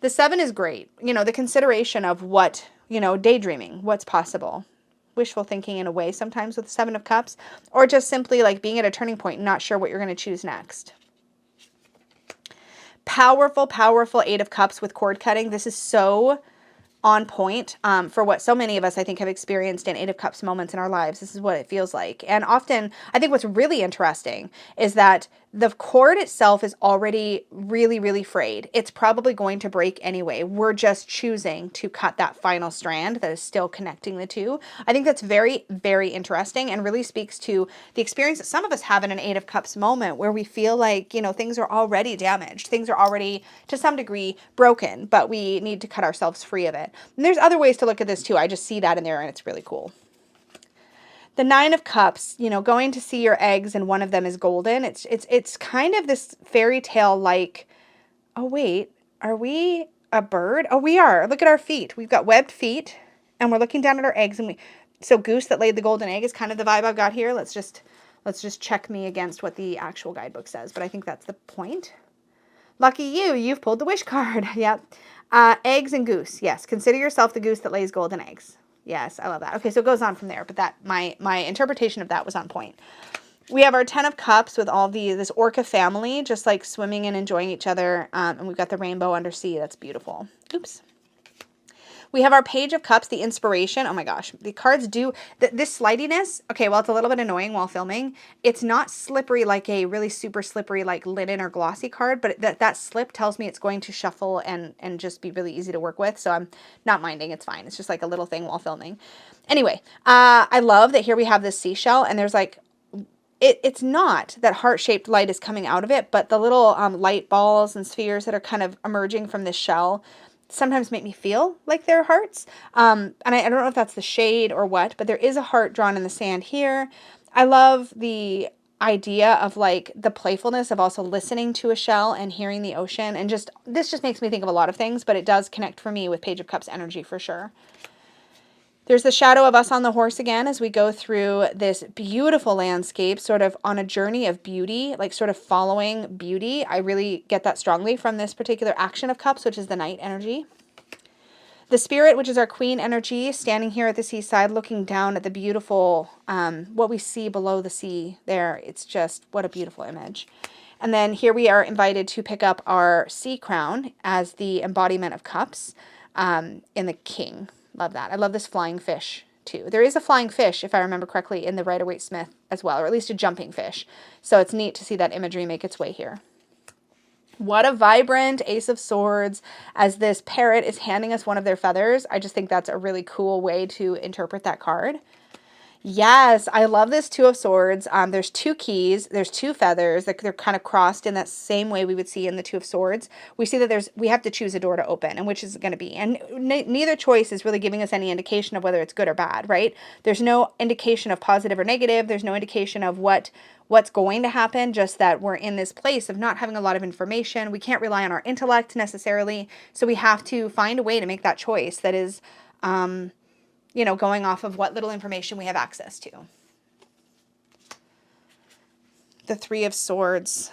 Speaker 1: The Seven is great. You know, the consideration of what, you know, daydreaming, what's possible. Wishful thinking in a way sometimes with the Seven of Cups, or just simply like being at a turning point and not sure what you're going to choose next. Powerful, powerful Eight of Cups with cord cutting. This is so on point for what so many of us, I think, have experienced in Eight of Cups moments in our lives. This is what it feels like. And often, I think what's really interesting is that the cord itself is already really, really frayed. It's probably going to break anyway. We're just choosing to cut that final strand that is still connecting the two. I think that's very, very interesting and really speaks to the experience that some of us have in an Eight of Cups moment where we feel like, you know, things are already damaged. Things are already, to some degree, broken, but we need to cut ourselves free of it. And there's other ways to look at this too. I just see that in there and it's really cool. The Nine of Cups, you know, going to see your eggs and one of them is golden. It's kind of this fairy tale like, oh wait, are we a bird? Oh, we are. Look at our feet. We've got webbed feet and we're looking down at our eggs and so goose that laid the golden egg is kind of the vibe I've got here. Let's just check me against what the actual guidebook says, but I think that's the point. Lucky you, you've pulled the wish card. Yep. Eggs and goose. Yes. Consider yourself the goose that lays golden eggs. Yes, I love that. Okay, so it goes on from there, but that my interpretation of that was on point. We have our 10 of Cups with all this orca family, just like swimming and enjoying each other, and we've got the rainbow undersea. That's beautiful. Oops. We have our Page of Cups, the inspiration. Oh my gosh, the cards do, this slidiness, okay, well, it's a little bit annoying while filming. It's not slippery like a really super slippery like linen or glossy card, but that slip tells me it's going to shuffle and just be really easy to work with, so I'm not minding, it's fine. It's just like a little thing while filming. Anyway, I love that here we have this seashell, and there's like, it's not that heart-shaped light is coming out of it, but the little light balls and spheres that are kind of emerging from this shell sometimes make me feel like they're hearts. And I don't know if that's the shade or what, but there is a heart drawn in the sand here. I love the idea of like the playfulness of also listening to a shell and hearing the ocean. And this just makes me think of a lot of things, but it does connect for me with Page of Cups energy for sure. There's the shadow of us on the horse again as we go through this beautiful landscape, sort of on a journey of beauty, like sort of following beauty. I really get that strongly from this particular action of cups, which is the night energy. The spirit, which is our queen energy, standing here at the seaside, looking down at the beautiful, what we see below the sea there. It's just, what a beautiful image. And then here we are invited to pick up our sea crown as the embodiment of cups in the king. Love that. I love this flying fish too. There is a flying fish, if I remember correctly, in the Rider-Waite-Smith as well, or at least a jumping fish. So it's neat to see that imagery make its way here. What a vibrant Ace of Swords as this parrot is handing us one of their feathers. I just think that's a really cool way to interpret that card. Yes, I love this Two of Swords. There's two keys, there's two feathers that they're kind of crossed in that same way we would see in the Two of Swords. We see that we have to choose a door to open, and which is it going to be? And neither choice is really giving us any indication of whether it's good or bad, right? There's no indication of positive or negative. There's no indication of what's going to happen, just that we're in this place of not having a lot of information. We can't rely on our intellect necessarily, so we have to find a way to make that choice that is you know, going off of what little information we have access to. The Three of Swords.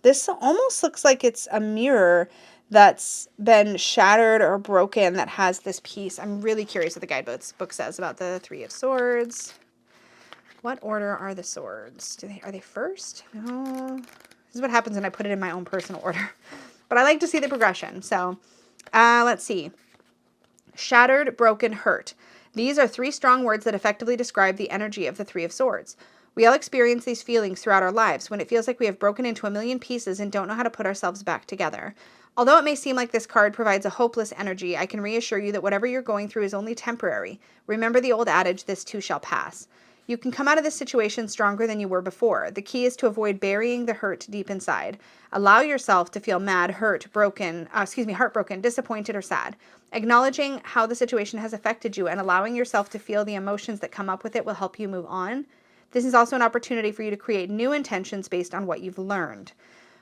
Speaker 1: This almost looks like it's a mirror that's been shattered or broken that has this piece. I'm really curious what the guidebook says about the Three of Swords. What order are the swords? Are they first? No. This is what happens when I put it in my own personal order. But I like to see the progression. So let's see. Shattered, broken, hurt. These are three strong words that effectively describe the energy of the Three of Swords. We all experience these feelings throughout our lives when it feels like we have broken into a million pieces and don't know how to put ourselves back together. Although it may seem like this card provides a hopeless energy, I can reassure you that whatever you're going through is only temporary. Remember the old adage, this too shall pass. You can come out of this situation stronger than you were before. The key is to avoid burying the hurt deep inside. Allow yourself to feel mad, heartbroken, disappointed, or sad. Acknowledging how the situation has affected you and allowing yourself to feel the emotions that come up with it will help you move on. This is also an opportunity for you to create new intentions based on what you've learned.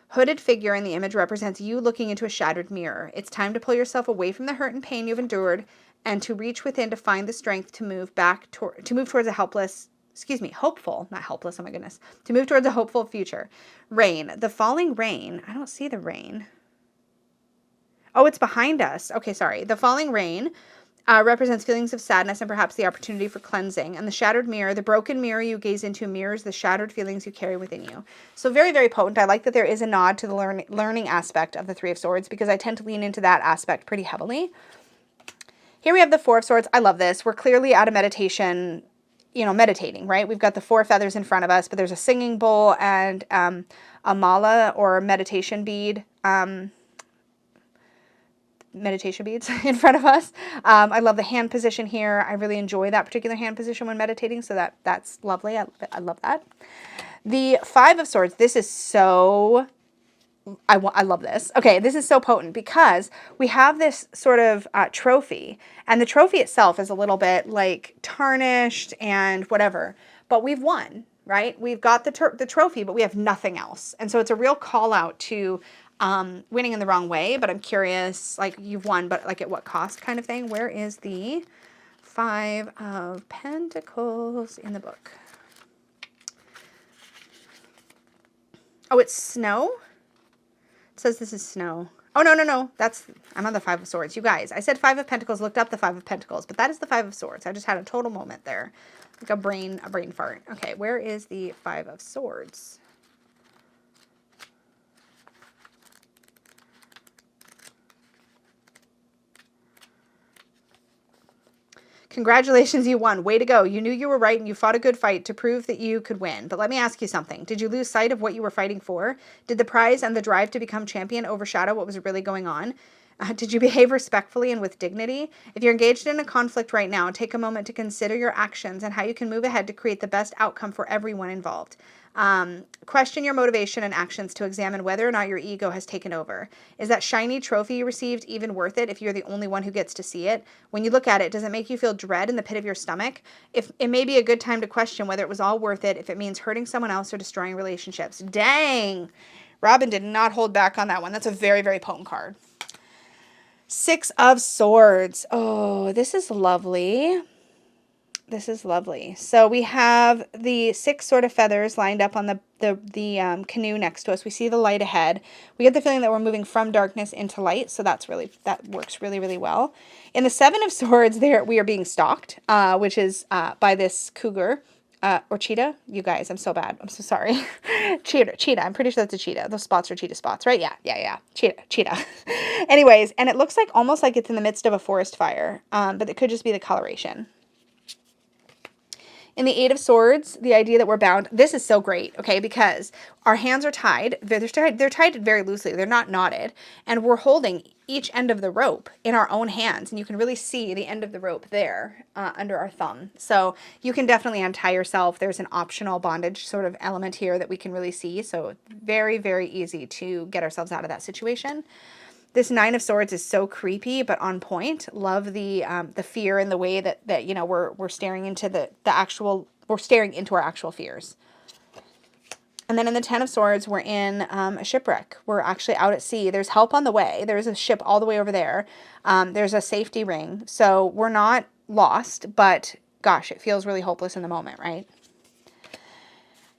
Speaker 1: Hooded figure in the image represents you looking into a shattered mirror. It's time to pull yourself away from the hurt and pain you've endured and to reach within to find the strength to move towards a hopeful, not helpless, oh my goodness, to move towards a hopeful future. Rain. The falling rain. I don't see the rain. Oh, it's behind us. Okay, sorry. The falling rain represents feelings of sadness and perhaps the opportunity for cleansing. And the shattered mirror, the broken mirror you gaze into mirrors the shattered feelings you carry within you. So very, very potent. I like that there is a nod to the learning aspect of the Three of Swords because I tend to lean into that aspect pretty heavily. Here we have the Four of Swords. I love this. We're clearly at a meditation, meditating, right? We've got the 4 feathers in front of us, but there's a singing bowl and a mala or meditation bead. Meditation beads in front of us. I love the hand position here. I really enjoy that particular hand position when meditating, so that's lovely. I love that. The 5 of Swords, this is so, I love this. Okay, this is so potent because we have this sort of trophy, and the trophy itself is a little bit like tarnished and whatever, but we've won, right? We've got the trophy, but we have nothing else. And so it's a real call out to winning in the wrong way, but I'm curious, like, you've won, but like at what cost kind of thing. Where is the 5 of Pentacles in the book? Oh, it's snow? It says this is snow. Oh, no. I'm on the 5 of Swords. You guys, I said 5 of Pentacles, looked up the 5 of Pentacles, but that is the 5 of Swords. I just had a total moment there. Like a brain fart. Okay, where is the 5 of Swords? Congratulations, you won. Way to go. You knew you were right and you fought a good fight to prove that you could win. But let me ask you something. Did you lose sight of what you were fighting for? Did the prize and the drive to become champion overshadow what was really going on? Did you behave respectfully and with dignity? If you're engaged in a conflict right now, take a moment to consider your actions and how you can move ahead to create the best outcome for everyone involved. Question your motivation and actions to examine whether or not your ego has taken over. Is that shiny trophy you received even worth it if you're the only one who gets to see it? When you look at it, does it make you feel dread in the pit of your stomach? If it may be a good time to question whether it was all worth it, if it means hurting someone else or destroying relationships. Dang! Robin did not hold back on that one. That's a very, very potent card. 6 of Swords. Oh, this is lovely. This is lovely. So we have the 6 sort of feathers lined up on the canoe next to us. We see the light ahead. We get the feeling that we're moving from darkness into light. So that works really, really well. In the 7 of Swords, we are being stalked, which is by this cougar. Or cheetah? You guys, I'm so bad. I'm so sorry. Cheetah. I'm pretty sure that's a cheetah. Those spots are cheetah spots, right? Yeah. Cheetah. Anyways, and it looks like almost like it's in the midst of a forest fire, but it could just be the coloration. In the 8 of Swords, the idea that we're bound, this is so great, okay, because our hands are tied. They're tied very loosely. They're not knotted. And we're holding each end of the rope in our own hands. And you can really see the end of the rope there under our thumb. So you can definitely untie yourself. There's an optional bondage sort of element here that we can really see. So very, very easy to get ourselves out of that situation. This 9 of Swords is so creepy, but on point. Love the fear and the way that we're staring into we're staring into our actual fears. And then in the 10 of Swords, we're in a shipwreck. We're actually out at sea. There's help on the way. There's a ship all the way over there. There's a safety ring. So we're not lost, but gosh, it feels really hopeless in the moment, right?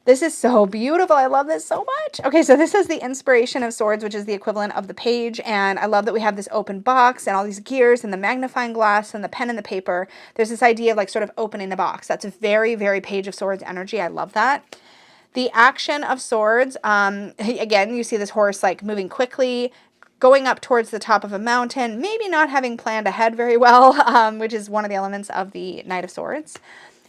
Speaker 1: This is so beautiful. I love this so much. Okay, so this is the Inspiration of Swords, which is the equivalent of the page. And I love that we have this open box and all these gears and the magnifying glass and the pen and the paper. There's this idea of like sort of opening the box. That's a very, very Page of Swords energy. I love that. The Action of Swords, again, you see this horse like moving quickly, going up towards the top of a mountain, maybe not having planned ahead very well, which is one of the elements of the Knight of Swords.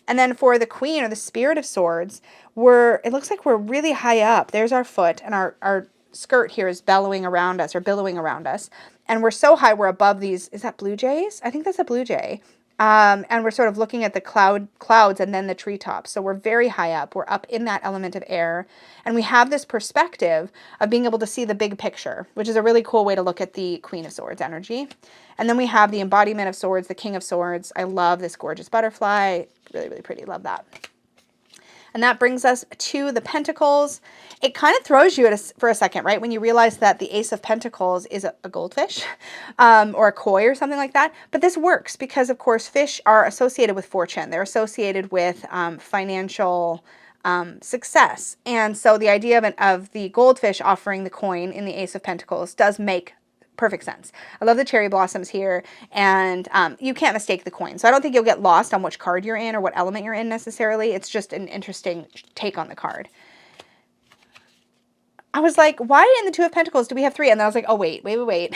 Speaker 1: And then for the Queen or the Spirit of Swords, it looks like we're really high up. There's our foot and our skirt here is bellowing around us or billowing around us. And we're so high, we're above these, is that blue jays? I think that's a blue jay. And we're sort of looking at the clouds and then the treetops. So we're very high up. We're up in that element of air. And we have this perspective of being able to see the big picture, which is a really cool way to look at the Queen of Swords energy. And then we have the embodiment of swords, the King of Swords. I love this gorgeous butterfly. Really, really pretty. Love that. And that brings us to the Pentacles. It kind of throws you for a second, right? When you realize that the Ace of Pentacles is a goldfish or a koi or something like that. But this works because, of course, fish are associated with fortune. They're associated with financial success. And so the idea of the goldfish offering the coin in the Ace of Pentacles does make perfect sense. I love the cherry blossoms here, and you can't mistake the coin. So I don't think you'll get lost on which card you're in or what element you're in necessarily. It's just an interesting take on the card. I was like, why in the Two of Pentacles do we have three? And then I was like, oh, wait.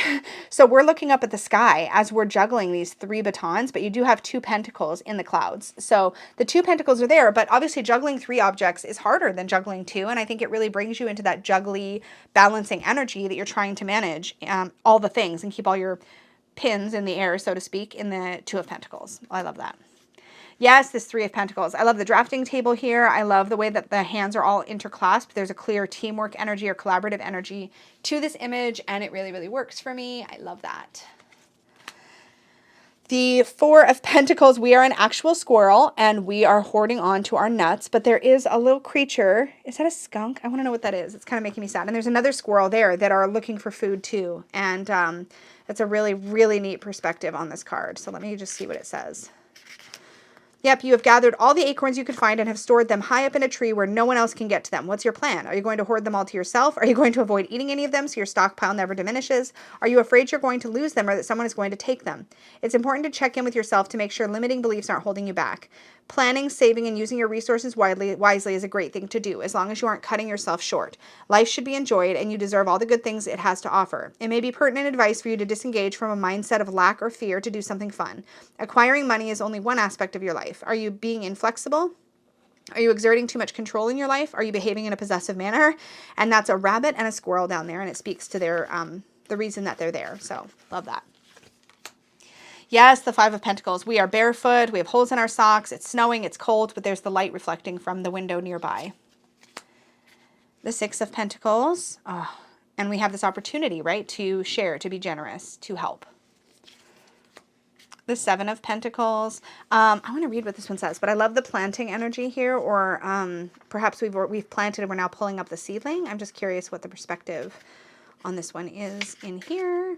Speaker 1: So we're looking up at the sky as we're juggling these three batons, but you do have two pentacles in the clouds. So the two pentacles are there, but obviously juggling three objects is harder than juggling two. And I think it really brings you into that juggly, balancing energy that you're trying to manage all the things and keep all your pins in the air, so to speak, in the Two of Pentacles. I love that. Yes, this Three of Pentacles. I love the drafting table here. I love the way that the hands are all interclasped. There's a clear teamwork energy or collaborative energy to this image, and it really, really works for me. I love that. The Four of Pentacles, we are an actual squirrel, and we are hoarding on to our nuts, but there is a little creature. Is that a skunk? I want to know what that is. It's kind of making me sad. And there's another squirrel there that are looking for food too, and that's a really, really neat perspective on this card. So let me just see what it says. Yep, you have gathered all the acorns you could find and have stored them high up in a tree where no one else can get to them. What's your plan? Are you going to hoard them all to yourself? Are you going to avoid eating any of them so your stockpile never diminishes? Are you afraid you're going to lose them or that someone is going to take them? It's important to check in with yourself to make sure limiting beliefs aren't holding you back. Planning, saving, and using your resources wisely is a great thing to do, as long as you aren't cutting yourself short. Life should be enjoyed, and you deserve all the good things it has to offer. It may be pertinent advice for you to disengage from a mindset of lack or fear to do something fun. Acquiring money is only one aspect of your life. Are you being inflexible? Are you exerting too much control in your life? Are you behaving in a possessive manner? And that's a rabbit and a squirrel down there, and it speaks to their the reason that they're there. So, love that. Yes, the Five of Pentacles. We are barefoot. We have holes in our socks. It's snowing. It's cold, but there's the light reflecting from the window nearby. The Six of Pentacles. Oh, and we have this opportunity, right, to share, to be generous, to help. The Seven of Pentacles. I want to read what this one says, but I love the planting energy here, or perhaps we've planted and we're now pulling up the seedling. I'm just curious what the perspective on this one is in here.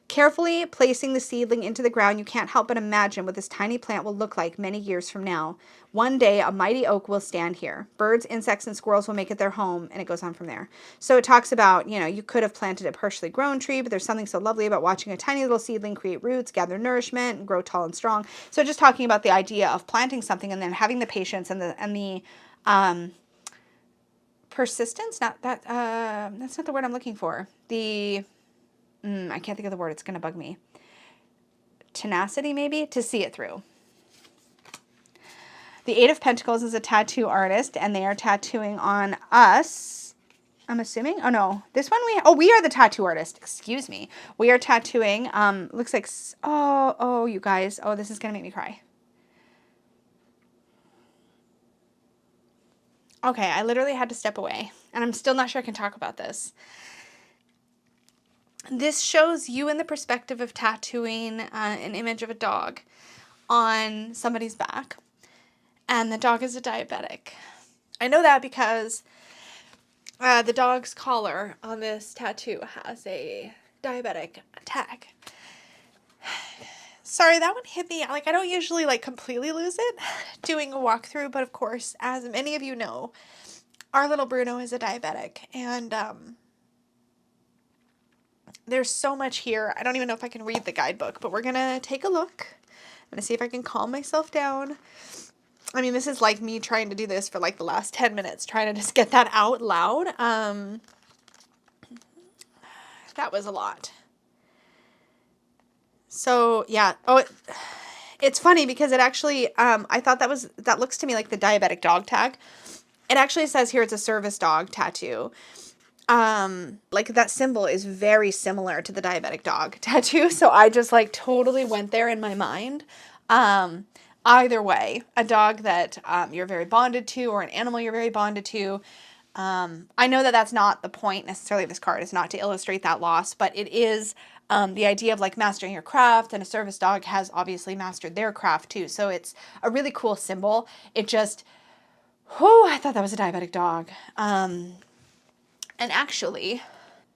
Speaker 1: Carefully placing the seedling into the ground, you can't help but imagine what this tiny plant will look like many years from now. One day, a mighty oak will stand here. Birds, insects, and squirrels will make it their home, and it goes on from there. So it talks about, you know, you could have planted a partially grown tree, but there's something so lovely about watching a tiny little seedling create roots, gather nourishment, and grow tall and strong. So just talking about the idea of planting something and then having the patience and the persistence. That's not the word I'm looking for. I can't think of the word. It's going to bug me. Tenacity, maybe, to see it through. The Eight of Pentacles is a tattoo artist, and they are tattooing on us. I'm assuming. Oh, no. This one we are the tattoo artist. Excuse me. We are tattooing. Looks like, oh, you guys. Oh, this is going to make me cry. Okay, I literally had to step away, and I'm still not sure I can talk about this. This shows you in the perspective of tattooing an image of a dog on somebody's back. And the dog is a diabetic. I know that because the dog's collar on this tattoo has a diabetic tag. Sorry, that one hit me. Like, I don't usually completely lose it doing a walkthrough, but of course, as many of you know, our little Bruno is a diabetic, and there's so much here. I don't even know if I can read the guidebook, but we're going to take a look. I'm going to see if I can calm myself down. I mean, this is like me trying to do this for the last 10 minutes, trying to just get that out loud. That was a lot. So, yeah. Oh, it's funny because it actually, I thought that looks to me like the diabetic dog tag. It actually says here it's a service dog tattoo. like that symbol is very similar to the diabetic dog tattoo. So I just like totally went there in my mind. Either way, a dog that you're very bonded to or an animal you're very bonded to. I know that that's not the point necessarily of this card. It's not to illustrate that loss, but it is the idea of like mastering your craft, and a service dog has obviously mastered their craft too. So it's a really cool symbol. It just, whew, I thought that was a diabetic dog. And actually,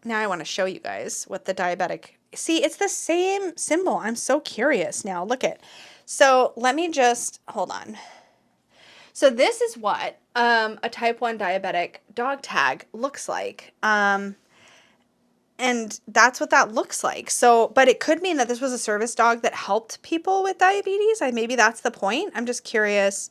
Speaker 1: now I want to show you guys what the diabetic, see, it's the same symbol. I'm so curious now. Look at, so let me just, hold on. So this is what a type 1 diabetic dog tag looks like. And that's what that looks like. So, but it could mean that this was a service dog that helped people with diabetes. Maybe that's the point. I'm just curious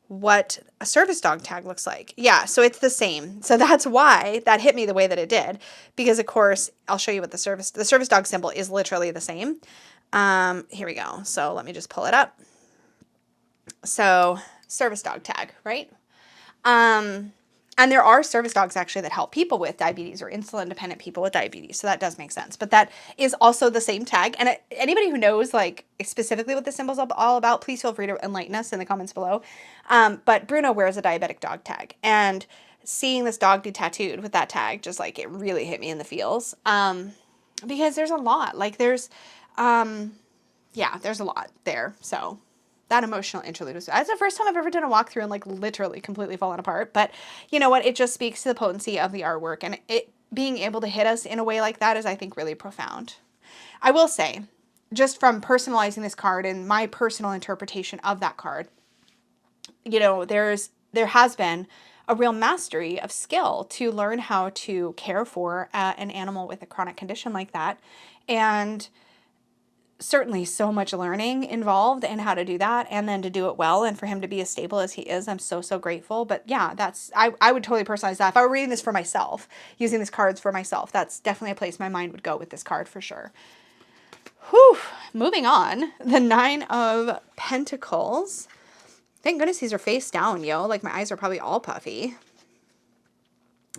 Speaker 1: what a service dog tag looks like. Yeah, so it's the same. So that's why that hit me the way that it did, because of course, I'll show you what the service dog symbol is literally the same. Here we go. So let me just pull it up. So service dog tag, right? And there are service dogs actually that help people with diabetes or insulin dependent people with diabetes. So that does make sense. But that is also the same tag. And anybody who knows like specifically what the symbol's all about, please feel free to enlighten us in the comments below. But Bruno wears a diabetic dog tag. And seeing this dog be tattooed with that tag, just like it really hit me in the feels. Because there's a lot. Like there's a lot there. So that emotional interlude was, that's the first time I've ever done a walkthrough and like literally completely fallen apart. But you know what? It just speaks to the potency of the artwork, and it being able to hit us in a way like that is, I think, really profound. I will say, just from personalizing this card and my personal interpretation of that card, you know, there has been a real mastery of skill to learn how to care for an animal with a chronic condition like that. And certainly so much learning involved in how to do that, and then to do it well, and for him to be as stable as he is. I'm so, so grateful. But yeah, I would totally personalize that. If I were reading this for myself, using these cards for myself, that's definitely a place my mind would go with this card for sure. Whew. Moving on, the 9 of Pentacles. Thank goodness these are face down, yo. Like my eyes are probably all puffy.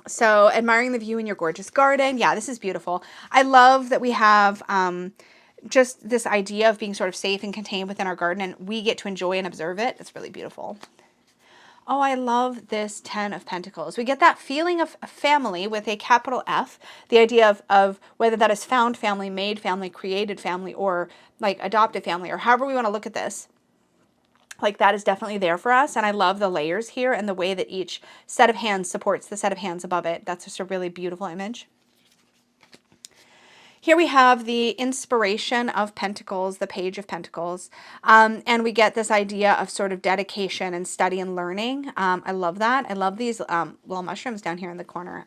Speaker 1: So admiring the view in your gorgeous garden. Yeah, this is beautiful. I love that we have just this idea of being sort of safe and contained within our garden, and we get to enjoy and observe it. It's really beautiful. Oh, I love this 10 of Pentacles. We get that feeling of a family with a capital F, the idea of whether that is found family, made family, created family, or like adopted family, or however we want to look at this. Like that is definitely there for us. And I love the layers here and the way that each set of hands supports the set of hands above it. That's just a really beautiful image. Here we have the inspiration of Pentacles, the Page of Pentacles, and we get this idea of sort of dedication and study and learning. I love that. I love these little mushrooms down here in the corner.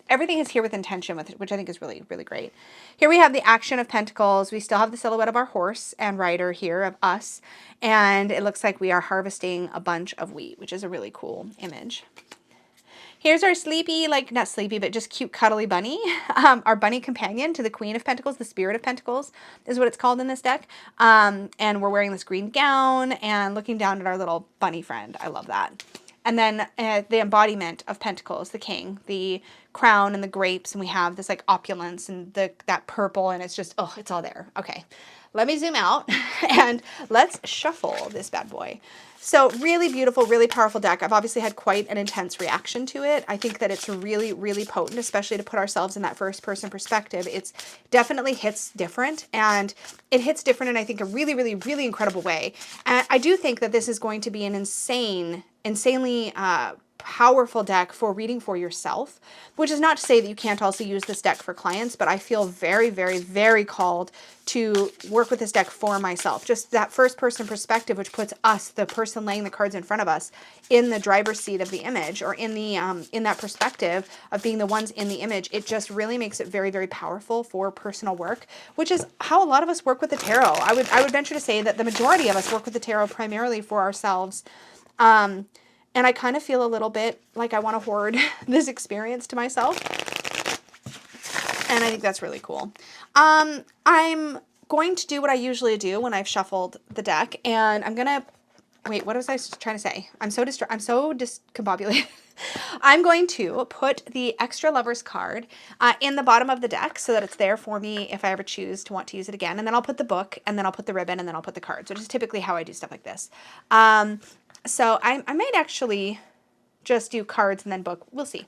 Speaker 1: Everything is here with intention, which I think is really, really great. Here we have the action of Pentacles. We still have the silhouette of our horse and rider here, of us, and it looks like we are harvesting a bunch of wheat, which is a really cool image. Here's our sleepy, like not sleepy, but just cute cuddly bunny. Our bunny companion to the Queen of Pentacles, the Spirit of Pentacles is what it's called in this deck. And we're wearing this green gown and looking down at our little bunny friend. I love that. And then the embodiment of Pentacles, the King, the crown and the grapes. And we have this like opulence and that purple, and it's just, oh, it's all there. Okay, let me zoom out and let's shuffle this bad boy. So really beautiful, really powerful deck. I've obviously had quite an intense reaction to it. I think that it's really, really potent, especially to put ourselves in that first person perspective. It's definitely hits different, and it hits different in, I think, a really, really, really incredible way. And I do think that this is going to be an insanely powerful deck for reading for yourself, which is not to say that you can't also use this deck for clients, but I feel very, very, very called to work with this deck for myself. Just that first person perspective, which puts us, the person laying the cards in front of us, in the driver's seat of the image, or in the in that perspective of being the ones in the image. It just really makes it very, very powerful for personal work, which is how a lot of us work with the tarot. I would venture to say that the majority of us work with the tarot primarily for ourselves. And I kind of feel a little bit like I want to hoard this experience to myself. And I think that's really cool. I'm going to do what I usually do when I've shuffled the deck. And I'm going to wait, what was I trying to say? I'm so discombobulated. I'm going to put the extra lovers card in the bottom of the deck so that it's there for me if I ever choose to want to use it again. And then I'll put the book, and then I'll put the ribbon, and then I'll put the cards, which is typically how I do stuff like this. So I might actually just do cards and then book. We'll see.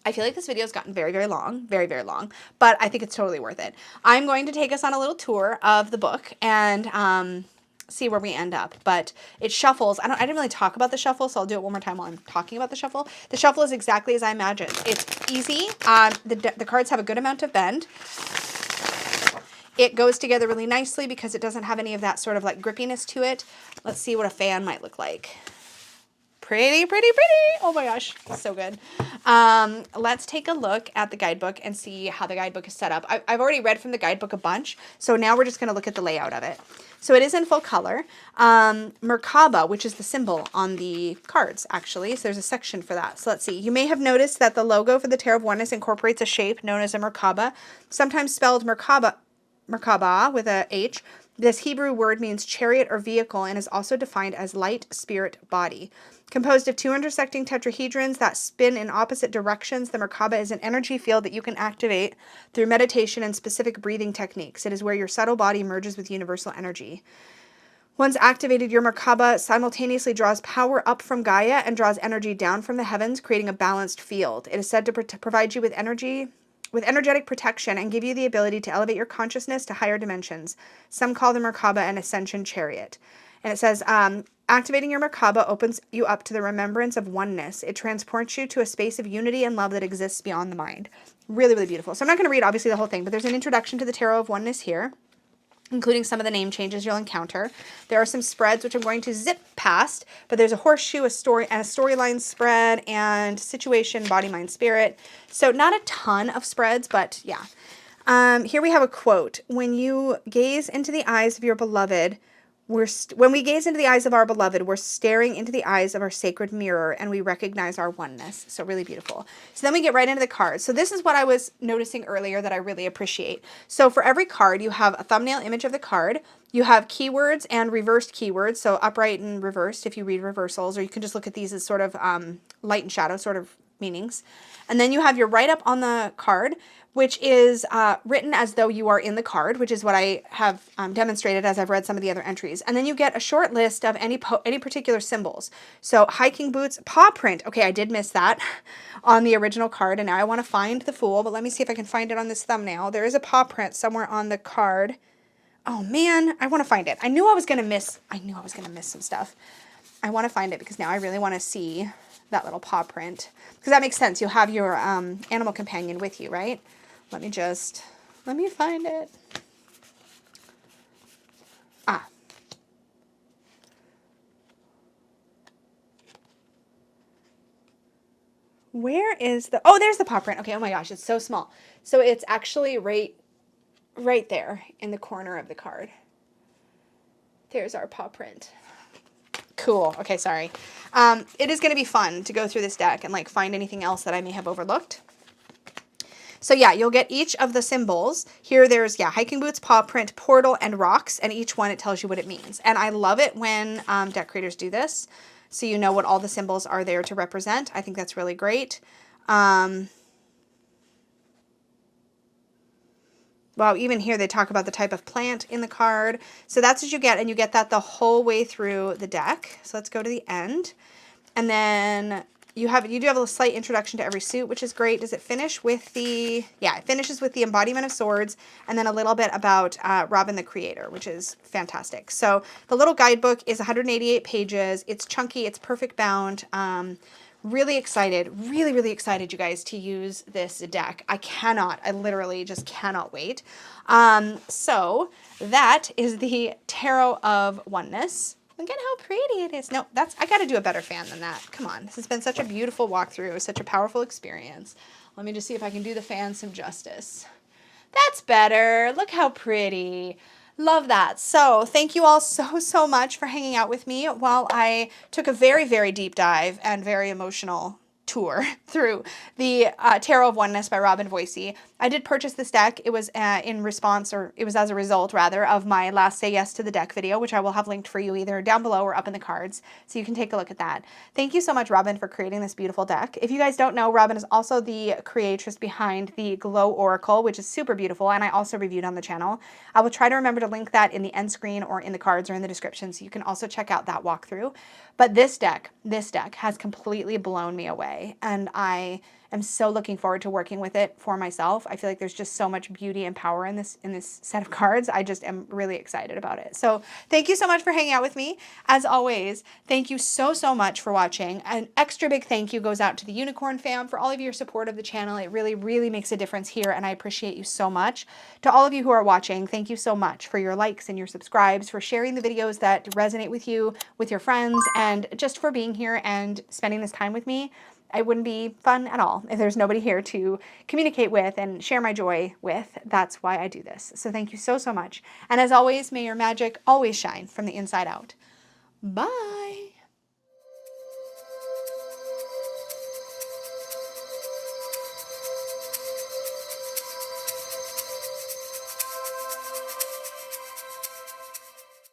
Speaker 1: I feel like this video has gotten very, very long, very, very long, but I think it's totally worth it. I'm going to take us on a little tour of the book and see where we end up, but it shuffles. I didn't really talk about the shuffle, so I'll do it one more time while I'm talking about the shuffle. The shuffle is exactly as I imagined. It's easy. The cards have a good amount of bend. It goes together really nicely because it doesn't have any of that sort of like grippiness to it. Let's see what a fan might look like. Pretty, pretty, pretty. Oh my gosh, so good. Let's take a look at the guidebook and see how the guidebook is set up. I've already read from the guidebook a bunch, so now we're just going to look at the layout of it. So it is in full color. Merkaba, which is the symbol on the cards, actually. So there's a section for that. So let's see. You may have noticed that the logo for the Tarot of Oneness incorporates a shape known as a Merkaba, sometimes spelled Merkaba with a H. This Hebrew word means chariot or vehicle and is also defined as light, spirit, body. Composed of two intersecting tetrahedrons that spin in opposite directions, the Merkaba is an energy field that you can activate through meditation and specific breathing techniques. It is where your subtle body merges with universal energy. Once activated, your Merkaba simultaneously draws power up from Gaia and draws energy down from the heavens, creating a balanced field. It is said to provide you with energetic protection and give you the ability to elevate your consciousness to higher dimensions. Some call the Merkaba an ascension chariot. And it says, activating your Merkaba opens you up to the remembrance of oneness. It transports you to a space of unity and love that exists beyond the mind. Really, really beautiful. So I'm not going to read, obviously, the whole thing, but there's an introduction to the Tarot of Oneness here, including some of the name changes you'll encounter. There are some spreads, which I'm going to zip past, but there's a horseshoe, a story, and a storyline spread, and situation, body, mind, spirit. So not a ton of spreads, but yeah. Here we have a quote. When you gaze into the eyes of your beloved, when we gaze into the eyes of our beloved, we're staring into the eyes of our sacred mirror, and we recognize our oneness. So really beautiful. So then we get right into the cards. So this is what I was noticing earlier that I really appreciate. So for every card, you have a thumbnail image of the card. You have keywords and reversed keywords, so upright and reversed if you read reversals, or you can just look at these as sort of light and shadow sort of meanings. And then you have your write-up on the card, which is written as though you are in the card, which is what I have demonstrated as I've read some of the other entries. And then you get a short list of any particular symbols. So hiking boots, paw print. Okay, I did miss that on the original card, and now I want to find the Fool, but let me see if I can find it on this thumbnail. There is a paw print somewhere on the card. Oh man, I want to find it. I knew I was going to miss some stuff. I want to find it because now I really want to see that little paw print. Because that makes sense. You'll have your animal companion with you, right? Let me find it. Where is the, oh, there's the paw print. Okay, oh my gosh, it's so small. So it's actually right there in the corner of the card. There's our paw print. Cool. Okay, sorry. It is going to be fun to go through this deck and like find anything else that I may have overlooked. So yeah, you'll get each of the symbols. Here there's, yeah, hiking boots, paw print, portal, and rocks. And each one, it tells you what it means. And I love it when deck creators do this. So you know what all the symbols are there to represent. I think that's really great. Wow, even here they talk about the type of plant in the card. So that's what you get, and you get that the whole way through the deck. So let's go to the end. And then you do have a slight introduction to every suit, which is great. Does it finish with the, yeah, it finishes with the embodiment of swords and then a little bit about Robin the Creator, which is fantastic. So the little guidebook is 188 pages. It's chunky. It's perfect bound. Really excited, really, really excited, you guys, to use this deck. I literally just cannot wait. So that is the Tarot of Oneness. Look at how pretty it is. No, I got to do a better fan than that. Come on. This has been such a beautiful walkthrough, such a powerful experience. Let me just see if I can do the fan some justice. That's better. Look how pretty. Love that. So thank you all so much for hanging out with me while I took a very, very deep dive and very emotional tour through the Tarot of Oneness by Robin Voisey. I did purchase this deck. It was in response, or it was as a result rather, of my last Say Yes to the Deck video, which I will have linked for you either down below or up in the cards, so you can take a look at that. Thank you so much, Robin, for creating this beautiful deck. If you guys don't know, Robin is also the creatress behind the Glow Oracle, which is super beautiful, and I also reviewed on the channel. I will try to remember to link that in the end screen or in the cards or in the description, so you can also check out that walkthrough. But this deck has completely blown me away, and I am so looking forward to working with it for myself. I feel like there's just so much beauty and power in this set of cards. I just am really excited about it. So thank you so much for hanging out with me. As always, thank you so much for watching. An extra big thank you goes out to the Unicorn fam for all of your support of the channel. It really makes a difference here, and I appreciate you so much. To all of you who are watching, thank you so much for your likes and your subscribes, for sharing the videos that resonate with you, with your friends, and just for being here and spending this time with me. It wouldn't be fun at all if there's nobody here to communicate with and share my joy with. That's why I do this. So thank you so much. And as always, may your magic always shine from the inside out. Bye.